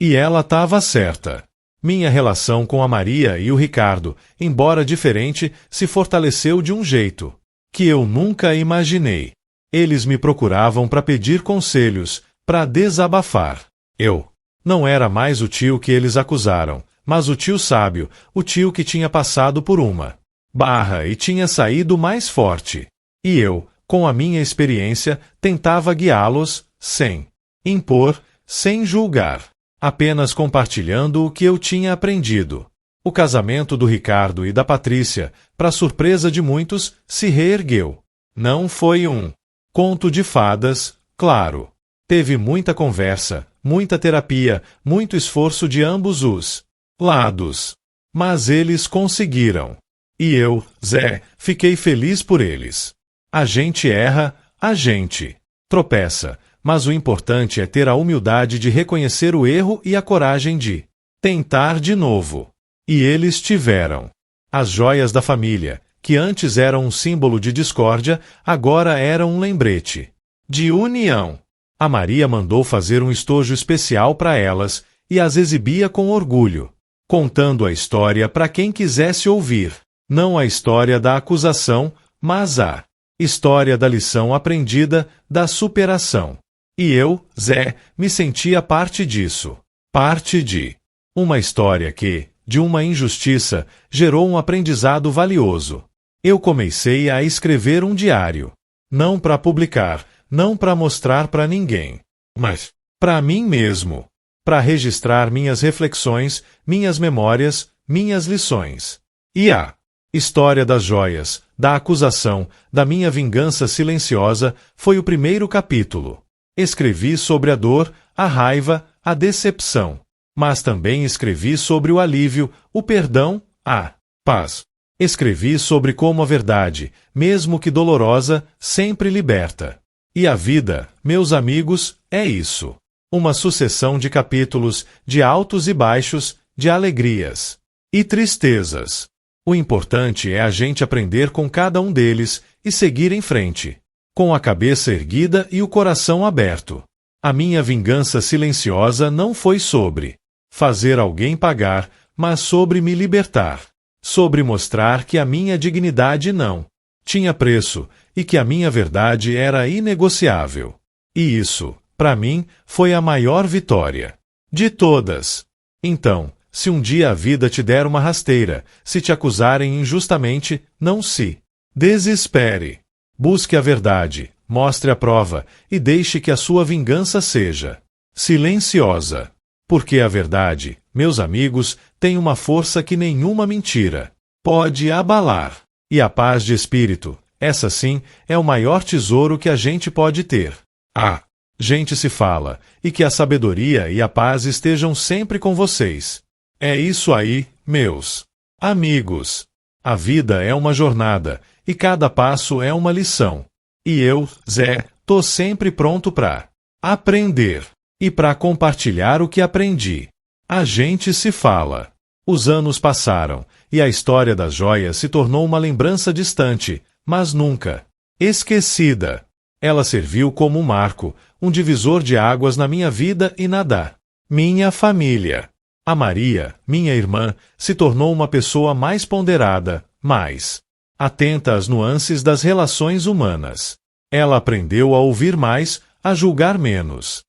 E ela estava certa. Minha relação com a Maria e o Ricardo, embora diferente, se fortaleceu de um jeito que eu nunca imaginei. Eles me procuravam para pedir conselhos, para desabafar. Eu não era mais o tio que eles acusaram, mas o tio sábio, o tio que tinha passado por uma barra e tinha saído mais forte. E eu, com a minha experiência, tentava guiá-los, sem impor, sem julgar. Apenas compartilhando o que eu tinha aprendido. O casamento do Ricardo e da Patrícia, para surpresa de muitos, se reergueu. Não foi um conto de fadas, claro. Teve muita conversa, muita terapia, muito esforço de ambos os lados. Mas eles conseguiram. E eu, Zé, fiquei feliz por eles. A gente erra, a gente tropeça. Mas o importante é ter a humildade de reconhecer o erro e a coragem de tentar de novo. E eles tiveram. As joias da família, que antes eram um símbolo de discórdia, agora eram um lembrete de união. A Maria mandou fazer um estojo especial para elas e as exibia com orgulho, contando a história para quem quisesse ouvir. Não a história da acusação, mas a história da lição aprendida, da superação. E eu, Zé, me sentia parte disso. Parte de uma história que, de uma injustiça, gerou um aprendizado valioso. Eu comecei a escrever um diário. Não para publicar, não para mostrar para ninguém, mas para mim mesmo. Para registrar minhas reflexões, minhas memórias, minhas lições. E a história das joias, da acusação, da minha vingança silenciosa, foi o primeiro capítulo. Escrevi sobre a dor, a raiva, a decepção. Mas também escrevi sobre o alívio, o perdão, a paz. Escrevi sobre como a verdade, mesmo que dolorosa, sempre liberta. E a vida, meus amigos, é isso. Uma sucessão de capítulos, de altos e baixos, de alegrias e tristezas. O importante é a gente aprender com cada um deles e seguir em frente, com a cabeça erguida e o coração aberto. A minha vingança silenciosa não foi sobre fazer alguém pagar, mas sobre me libertar. Sobre mostrar que a minha dignidade não tinha preço e que a minha verdade era inegociável. E isso, para mim, foi a maior vitória de todas. Então, se um dia a vida te der uma rasteira, se te acusarem injustamente, não se desespere. Busque a verdade, mostre a prova e deixe que a sua vingança seja silenciosa. Porque a verdade, meus amigos, tem uma força que nenhuma mentira pode abalar. E a paz de espírito, essa sim, é o maior tesouro que a gente pode ter. Gente se fala, e que a sabedoria e a paz estejam sempre com vocês. É isso aí, meus amigos. A vida é uma jornada, e cada passo é uma lição. E eu, Zé, tô sempre pronto para aprender e para compartilhar o que aprendi. A gente se fala. Os anos passaram, e a história das joias se tornou uma lembrança distante, mas nunca esquecida. Ela serviu como um marco, um divisor de águas na minha vida e na da minha família. A Maria, minha irmã, se tornou uma pessoa mais ponderada, mais atenta às nuances das relações humanas. Ela aprendeu a ouvir mais, a julgar menos.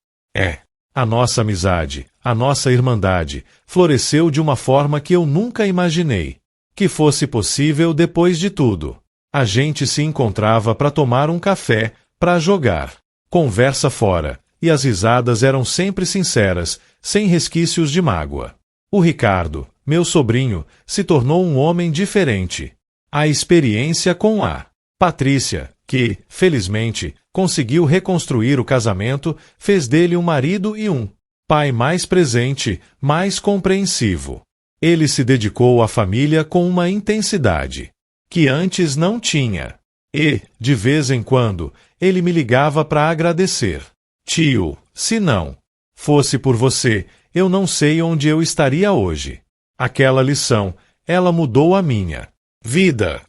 A nossa amizade, a nossa irmandade, floresceu de uma forma que eu nunca imaginei que fosse possível depois de tudo. A gente se encontrava para tomar um café, para jogar conversa fora, e as risadas eram sempre sinceras, sem resquícios de mágoa. O Ricardo, meu sobrinho, se tornou um homem diferente. A experiência com a Patrícia, que, felizmente, conseguiu reconstruir o casamento, fez dele um marido e um pai mais presente, mais compreensivo. Ele se dedicou à família com uma intensidade que antes não tinha. E, de vez em quando, ele me ligava para agradecer. Tio, se não fosse por você, eu não sei onde eu estaria hoje. Aquela lição, ela mudou a minha vida.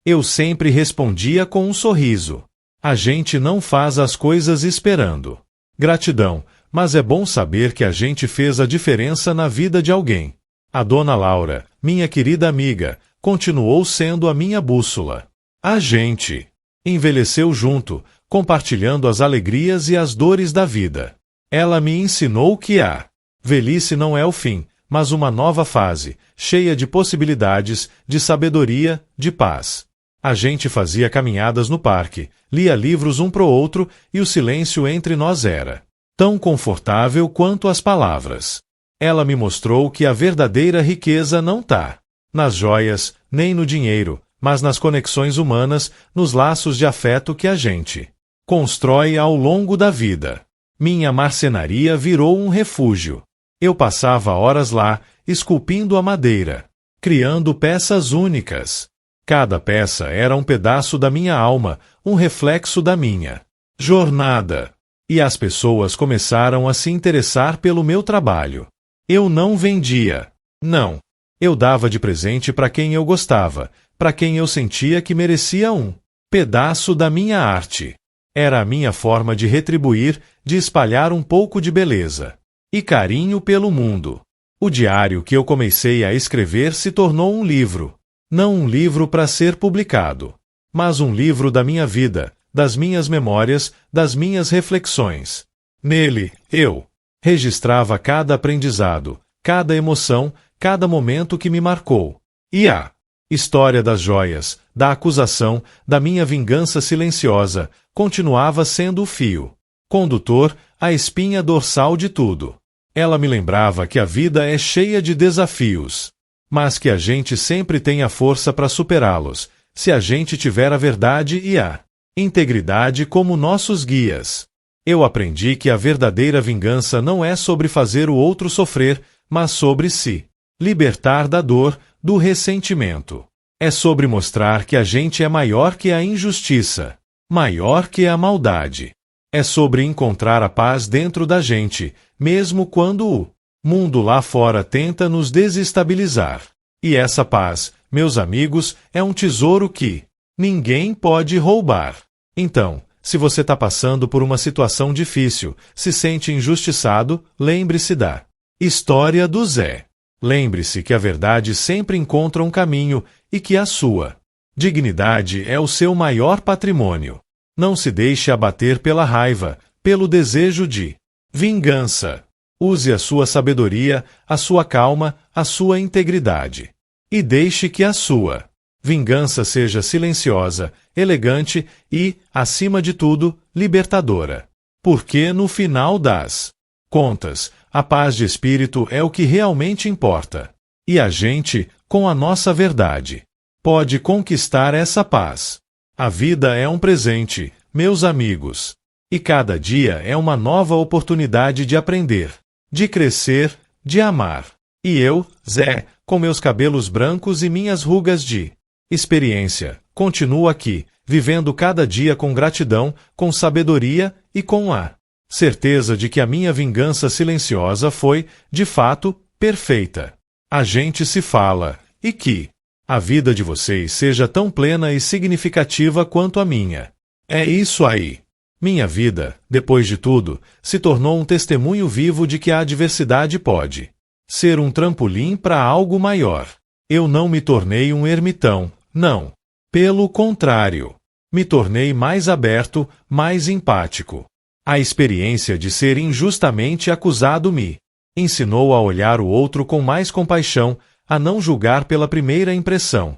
Eu sempre respondia com um sorriso. A gente não faz as coisas esperando gratidão, mas é bom saber que a gente fez a diferença na vida de alguém. A dona Laura, minha querida amiga, continuou sendo a minha bússola. A gente envelheceu junto, compartilhando as alegrias e as dores da vida. Ela me ensinou que a velhice não é o fim, mas uma nova fase, cheia de possibilidades, de sabedoria, de paz. A gente fazia caminhadas no parque, lia livros um pro outro e o silêncio entre nós era tão confortável quanto as palavras. Ela me mostrou que a verdadeira riqueza não tá nas joias, nem no dinheiro, mas nas conexões humanas, nos laços de afeto que a gente constrói ao longo da vida. Minha marcenaria virou um refúgio. Eu passava horas lá, esculpindo a madeira, criando peças únicas. Cada peça era um pedaço da minha alma, um reflexo da minha jornada. E as pessoas começaram a se interessar pelo meu trabalho. Eu não vendia. Não. Eu dava de presente para quem eu gostava, para quem eu sentia que merecia um pedaço da minha arte. Era a minha forma de retribuir, de espalhar um pouco de beleza e carinho pelo mundo. O diário que eu comecei a escrever se tornou um livro. Não um livro para ser publicado, mas um livro da minha vida, das minhas memórias, das minhas reflexões. Nele, eu registrava cada aprendizado, cada emoção, cada momento que me marcou. E a história das joias, da acusação, da minha vingança silenciosa, continuava sendo o fio condutor, a espinha dorsal de tudo. Ela me lembrava que a vida é cheia de desafios, mas que a gente sempre tem a força para superá-los, se a gente tiver a verdade e a integridade como nossos guias. Eu aprendi que a verdadeira vingança não é sobre fazer o outro sofrer, mas sobre se libertar da dor, do ressentimento. É sobre mostrar que a gente é maior que a injustiça, maior que a maldade. É sobre encontrar a paz dentro da gente, mesmo quando o mundo lá fora tenta nos desestabilizar. E essa paz, meus amigos, é um tesouro que ninguém pode roubar. Então, se você está passando por uma situação difícil, se sente injustiçado, lembre-se da história do Zé. Lembre-se que a verdade sempre encontra um caminho e que a sua dignidade é o seu maior patrimônio. Não se deixe abater pela raiva, pelo desejo de vingança. Use a sua sabedoria, a sua calma, a sua integridade. E deixe que a sua vingança seja silenciosa, elegante e, acima de tudo, libertadora. Porque, no final das contas, A paz de espírito é o que realmente importa. E a gente, com a nossa verdade, pode conquistar essa paz. A vida é um presente, meus amigos. E cada dia é uma nova oportunidade de aprender, de crescer, de amar. E eu, Zé, com meus cabelos brancos e minhas rugas de experiência, continuo aqui, vivendo cada dia com gratidão, com sabedoria e com a certeza de que a minha vingança silenciosa foi, de fato, perfeita. A gente se fala, e que a vida de vocês seja tão plena e significativa quanto a minha. É isso aí. Minha vida, depois de tudo, se tornou um testemunho vivo de que a adversidade pode ser um trampolim para algo maior. Eu não me tornei um ermitão, não. Pelo contrário, me tornei mais aberto, mais empático. A experiência de ser injustamente acusado me ensinou a olhar o outro com mais compaixão, a não julgar pela primeira impressão.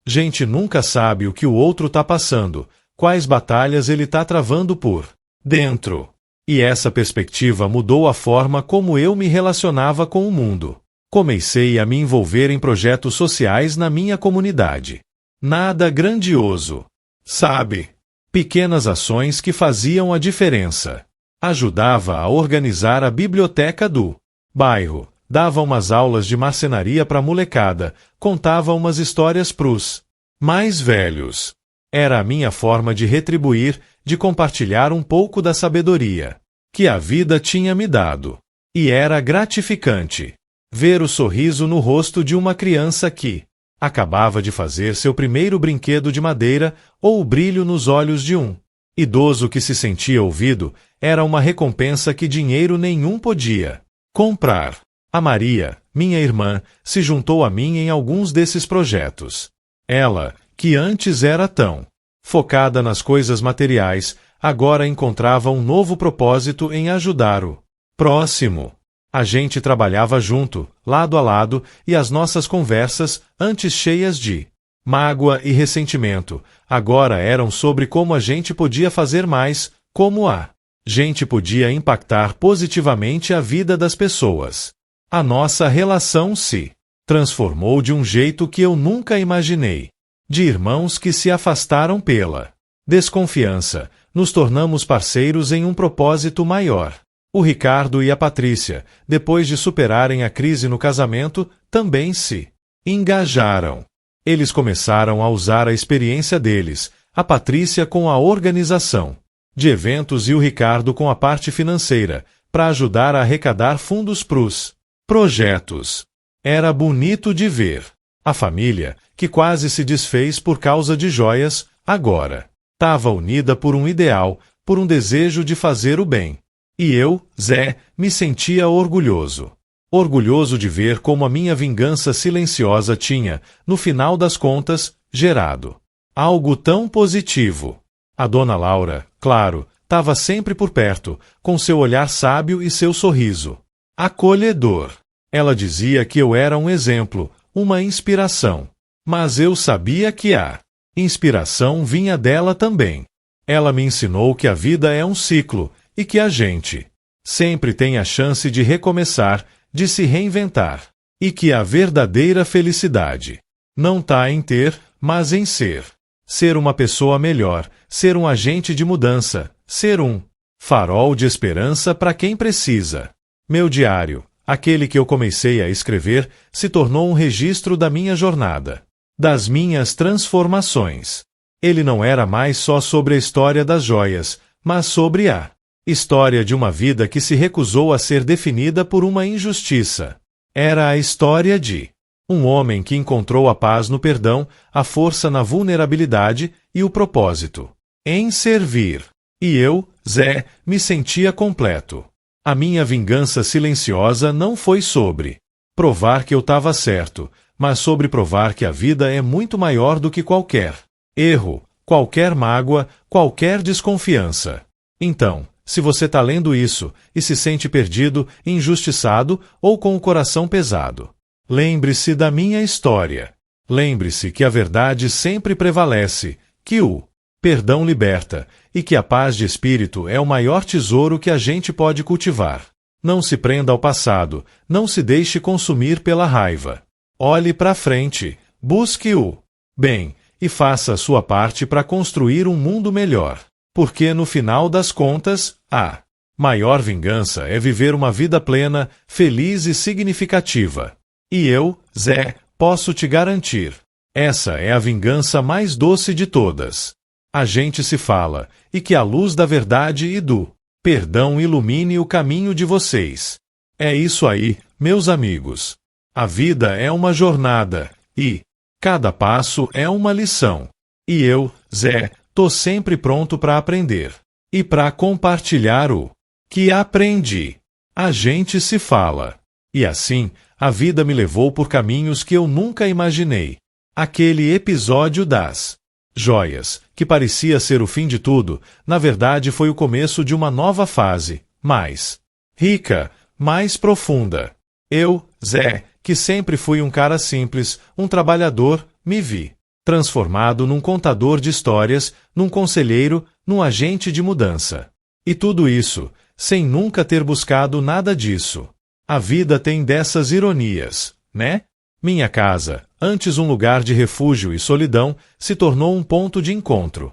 Gente nunca sabe o que o outro tá passando, quais batalhas ele tá travando por dentro. E essa perspectiva mudou a forma como eu me relacionava com o mundo. Comecei a me envolver em projetos sociais na minha comunidade. Nada grandioso, sabe? Pequenas ações que faziam a diferença. Ajudava a organizar a biblioteca do bairro, dava umas aulas de marcenaria para a molecada, contava umas histórias pros mais velhos. Era a minha forma de retribuir, de compartilhar um pouco da sabedoria que a vida tinha me dado. E era gratificante ver o sorriso no rosto de uma criança que acabava de fazer seu primeiro brinquedo de madeira ou o brilho nos olhos de um idoso que se sentia ouvido. Era uma recompensa que dinheiro nenhum podia comprar. A Maria, minha irmã, se juntou a mim em alguns desses projetos. Ela, que antes era tão focada nas coisas materiais, agora encontrava um novo propósito em ajudar o próximo. A gente trabalhava junto, lado a lado, e as nossas conversas, antes cheias de mágoa e ressentimento, agora eram sobre como a gente podia fazer mais, como a gente podia impactar positivamente a vida das pessoas. A nossa relação se transformou de um jeito que eu nunca imaginei. De irmãos que se afastaram pela desconfiança, nos tornamos parceiros em um propósito maior. O Ricardo e a Patrícia, depois de superarem a crise no casamento, também se engajaram. Eles começaram a usar a experiência deles, a Patrícia com a organização de eventos e o Ricardo com a parte financeira, para ajudar a arrecadar fundos pros projetos. Era bonito de ver. A família, que quase se desfez por causa de joias, agora estava unida por um ideal, por um desejo de fazer o bem. E eu, Zé, me sentia orgulhoso. Orgulhoso de ver como a minha vingança silenciosa tinha, no final das contas, gerado algo tão positivo. A dona Laura, claro, estava sempre por perto, com seu olhar sábio e seu sorriso acolhedor. Ela dizia que eu era um exemplo, uma inspiração. Mas eu sabia que a inspiração vinha dela também. Ela me ensinou que a vida é um ciclo e que a gente sempre tem a chance de recomeçar, de se reinventar. E que a verdadeira felicidade não está em ter, mas em ser. Ser uma pessoa melhor, ser um agente de mudança, ser um farol de esperança para quem precisa. Meu diário, aquele que eu comecei a escrever, se tornou um registro da minha jornada, das minhas transformações. Ele não era mais só sobre a história das joias, mas sobre a história de uma vida que se recusou a ser definida por uma injustiça. Era a história de um homem que encontrou a paz no perdão, a força na vulnerabilidade e o propósito em servir. E eu, Zé, me sentia completo. A minha vingança silenciosa não foi sobre provar que eu estava certo, mas sobre provar que a vida é muito maior do que qualquer erro, qualquer mágoa, qualquer desconfiança. Então, se você está lendo isso e se sente perdido, injustiçado ou com o coração pesado, lembre-se da minha história. Lembre-se que a verdade sempre prevalece, que o perdão liberta e que a paz de espírito é o maior tesouro que a gente pode cultivar. Não se prenda ao passado, não se deixe consumir pela raiva. Olhe para frente, busque o bem e faça a sua parte para construir um mundo melhor. Porque no final das contas, a maior vingança é viver uma vida plena, feliz e significativa. E eu, Zé, posso te garantir. Essa é a vingança mais doce de todas. A gente se fala, e que a luz da verdade e do perdão ilumine o caminho de vocês. É isso aí, meus amigos. A vida é uma jornada, e cada passo é uma lição. E eu, Zé, tô sempre pronto para aprender. E para compartilhar o que aprendi. A gente se fala. E assim, a vida me levou por caminhos que eu nunca imaginei. Aquele episódio das joias, que parecia ser o fim de tudo, na verdade foi o começo de uma nova fase, mais rica, mais profunda. Eu, Zé, que sempre fui um cara simples, um trabalhador, me vi transformado num contador de histórias, num conselheiro, num agente de mudança. E tudo isso, sem nunca ter buscado nada disso. A vida tem dessas ironias, né? Minha casa, antes um lugar de refúgio e solidão, se tornou um ponto de encontro.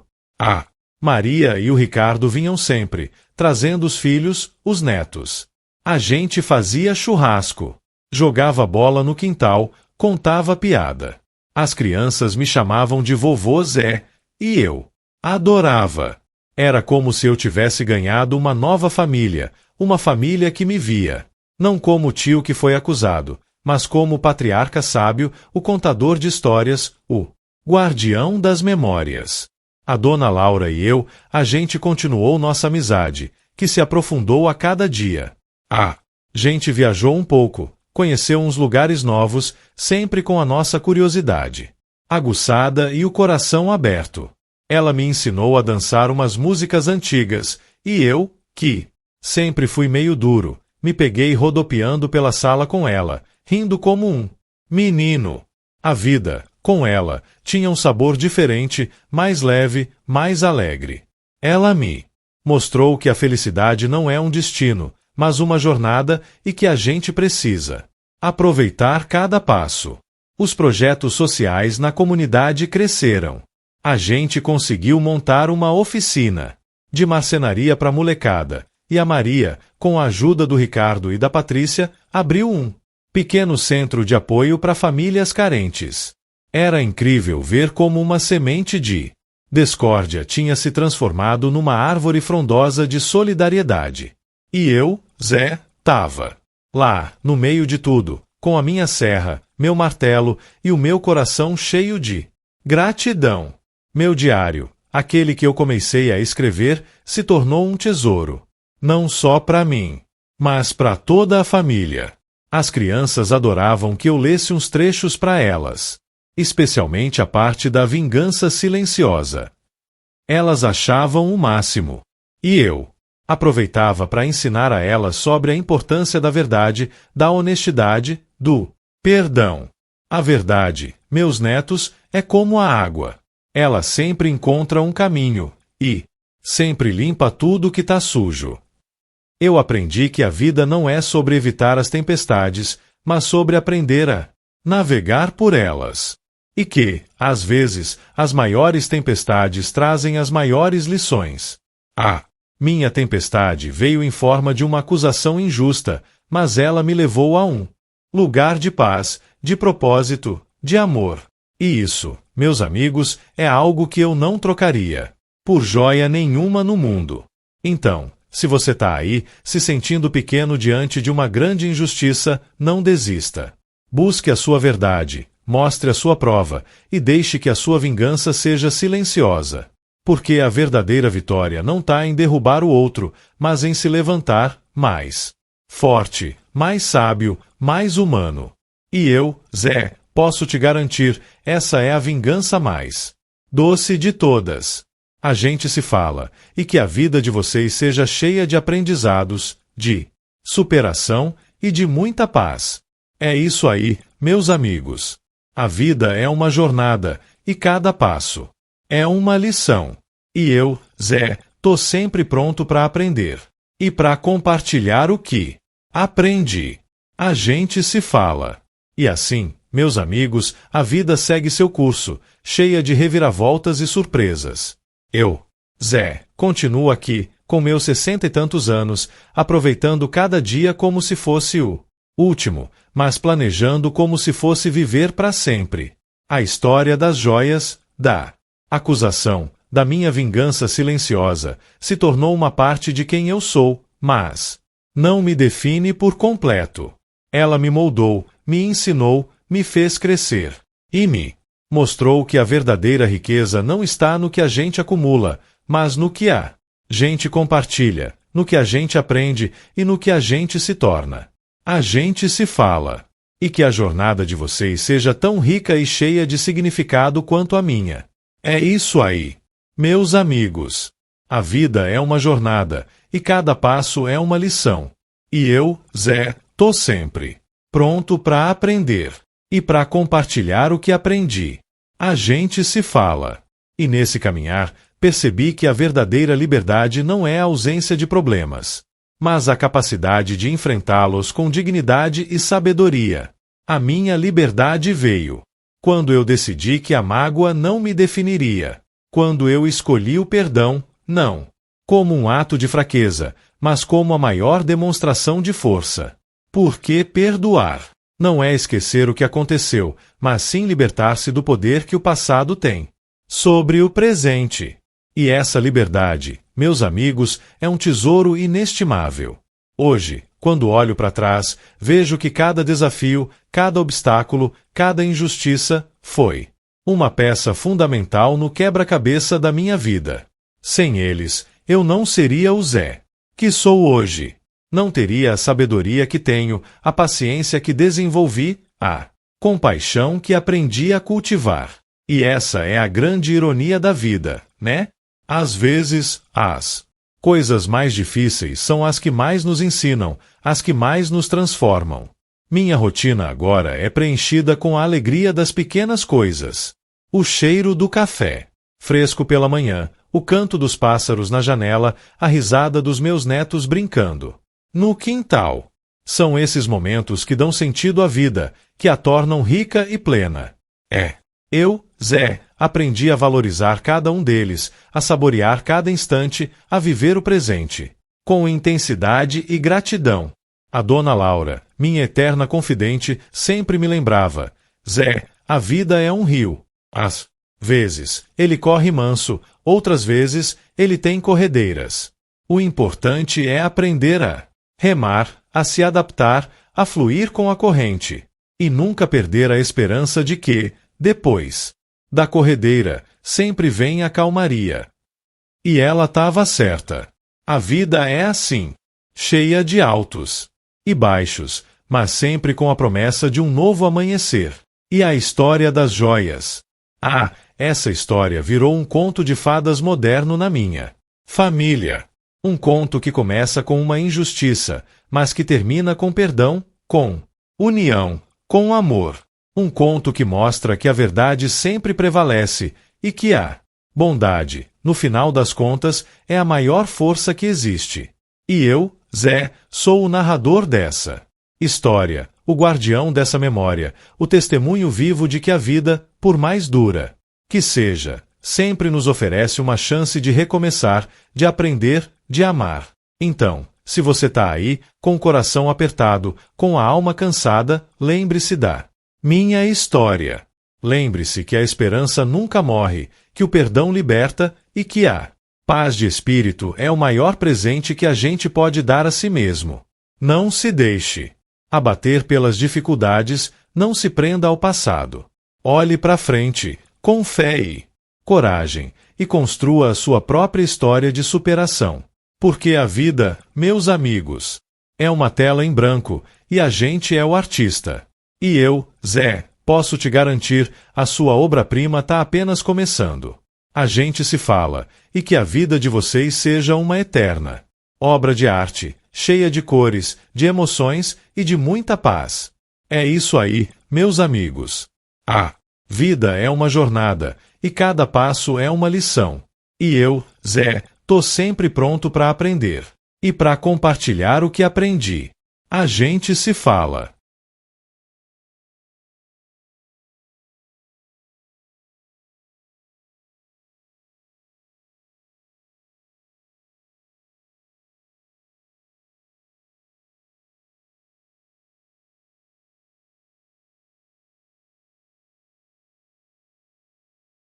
Maria e o Ricardo vinham sempre, trazendo os filhos, os netos. A gente fazia churrasco, jogava bola no quintal, contava piada. As crianças me chamavam de vovô Zé, e eu adorava. Era como se eu tivesse ganhado uma nova família, uma família que me via. Não como o tio que foi acusado, mas como o patriarca sábio, o contador de histórias, o guardião das memórias. A dona Laura e eu, a gente continuou nossa amizade, que se aprofundou a cada dia. Gente viajou um pouco, conheceu uns lugares novos, sempre com a nossa curiosidade aguçada e o coração aberto. Ela me ensinou a dançar umas músicas antigas, e eu, que sempre fui meio duro, me peguei rodopiando pela sala com ela, rindo como um menino. A vida, com ela, tinha um sabor diferente, mais leve, mais alegre. Ela me mostrou que a felicidade não é um destino, mas uma jornada e que a gente precisa aproveitar cada passo. Os projetos sociais na comunidade cresceram. A gente conseguiu montar uma oficina de marcenaria para molecada, e a Maria, com a ajuda do Ricardo e da Patrícia, abriu um pequeno centro de apoio para famílias carentes. Era incrível ver como uma semente de discórdia tinha se transformado numa árvore frondosa de solidariedade. E eu, Zé, tava lá, no meio de tudo, com a minha serra, meu martelo e o meu coração cheio de gratidão. Meu diário, aquele que eu comecei a escrever, se tornou um tesouro. Não só para mim, mas para toda a família. As crianças adoravam que eu lesse uns trechos para elas, especialmente a parte da vingança silenciosa. Elas achavam o máximo. E eu aproveitava para ensinar a elas sobre a importância da verdade, da honestidade, do perdão. A verdade, meus netos, é como a água. Ela sempre encontra um caminho, e sempre limpa tudo que está sujo. Eu aprendi que a vida não é sobre evitar as tempestades, mas sobre aprender a navegar por elas. E que, às vezes, as maiores tempestades trazem as maiores lições. Minha tempestade veio em forma de uma acusação injusta, mas ela me levou a um lugar de paz, de propósito, de amor. E isso, meus amigos, é algo que eu não trocaria por joia nenhuma no mundo. Então, se você está aí, se sentindo pequeno diante de uma grande injustiça, não desista. Busque a sua verdade, mostre a sua prova, e deixe que a sua vingança seja silenciosa. Porque a verdadeira vitória não está em derrubar o outro, mas em se levantar mais forte, mais sábio, mais humano. E eu, Zé, posso te garantir, essa é a vingança mais doce de todas. A gente se fala, e que a vida de vocês seja cheia de aprendizados, de superação e de muita paz. É isso aí, meus amigos. A vida é uma jornada, e cada passo é uma lição. E eu, Zé, tô sempre pronto para aprender. E para compartilhar o que Aprendi. A gente se fala. E assim, meus amigos, a vida segue seu curso, cheia de reviravoltas e surpresas. Eu, Zé, continuo aqui, com meus 60 e tantos anos, aproveitando cada dia como se fosse o último, mas planejando como se fosse viver para sempre. A história das joias, da acusação, da minha vingança silenciosa, se tornou uma parte de quem eu sou, mas não me define por completo. Ela me moldou, me ensinou, me fez crescer. E me mostrou que a verdadeira riqueza não está no que a gente acumula, mas no que a gente compartilha, no que a gente aprende e no que a gente se torna. A gente se fala. E que a jornada de vocês seja tão rica e cheia de significado quanto a minha. É isso aí. Meus amigos. A vida é uma jornada, e cada passo é uma lição. E eu, Zé, tô sempre pronto para aprender. E para compartilhar o que aprendi. A gente se fala. E nesse caminhar, percebi que a verdadeira liberdade não é a ausência de problemas, mas a capacidade de enfrentá-los com dignidade e sabedoria. A minha liberdade veio quando eu decidi que a mágoa não me definiria, quando eu escolhi o perdão, não como um ato de fraqueza, mas como a maior demonstração de força. Porque perdoar não é esquecer o que aconteceu, mas sim libertar-se do poder que o passado tem sobre o presente. E essa liberdade, meus amigos, é um tesouro inestimável. Hoje, quando olho para trás, vejo que cada desafio, cada obstáculo, cada injustiça foi uma peça fundamental no quebra-cabeça da minha vida. Sem eles, eu não seria o Zé que sou hoje. Não teria a sabedoria que tenho, a paciência que desenvolvi, a compaixão que aprendi a cultivar. E essa é a grande ironia da vida, né? Às vezes, as coisas mais difíceis são as que mais nos ensinam, as que mais nos transformam. Minha rotina agora é preenchida com a alegria das pequenas coisas. O cheiro do café fresco pela manhã, o canto dos pássaros na janela, a risada dos meus netos brincando no quintal. São esses momentos que dão sentido à vida, que a tornam rica e plena. Eu, Zé, aprendi a valorizar cada um deles, a saborear cada instante, a viver o presente com intensidade e gratidão. A dona Laura, minha eterna confidente, sempre me lembrava: Zé, a vida é um rio. Às vezes, ele corre manso, outras vezes, ele tem corredeiras. O importante é aprender a remar, a se adaptar, a fluir com a corrente, e nunca perder a esperança de que, depois da corredeira, sempre vem a calmaria. E ela estava certa. A vida é assim, cheia de altos e baixos, mas sempre com a promessa de um novo amanhecer. E a história das joias. Essa história virou um conto de fadas moderno na minha família. Um conto que começa com uma injustiça, mas que termina com perdão, com união, com amor. Um conto que mostra que a verdade sempre prevalece e que a bondade, no final das contas, é a maior força que existe. E eu, Zé, sou o narrador dessa história, o guardião dessa memória, o testemunho vivo de que a vida, por mais dura que seja, sempre nos oferece uma chance de recomeçar, de aprender, de amar. Então, se você está aí, com o coração apertado, com a alma cansada, lembre-se da minha história. Lembre-se que a esperança nunca morre, que o perdão liberta e que a paz de espírito é o maior presente que a gente pode dar a si mesmo. Não se deixe abater pelas dificuldades, não se prenda ao passado. Olhe para frente, com fé e coragem, e construa a sua própria história de superação. Porque a vida, meus amigos, é uma tela em branco, e a gente é o artista. E eu, Zé, posso te garantir, a sua obra-prima está apenas começando. A gente se fala, e que a vida de vocês seja uma eterna obra de arte, cheia de cores, de emoções e de muita paz. É isso aí, meus amigos. A vida é uma jornada, e cada passo é uma lição. E eu, Zé, tô sempre pronto para aprender. E para compartilhar o que aprendi. A gente se fala.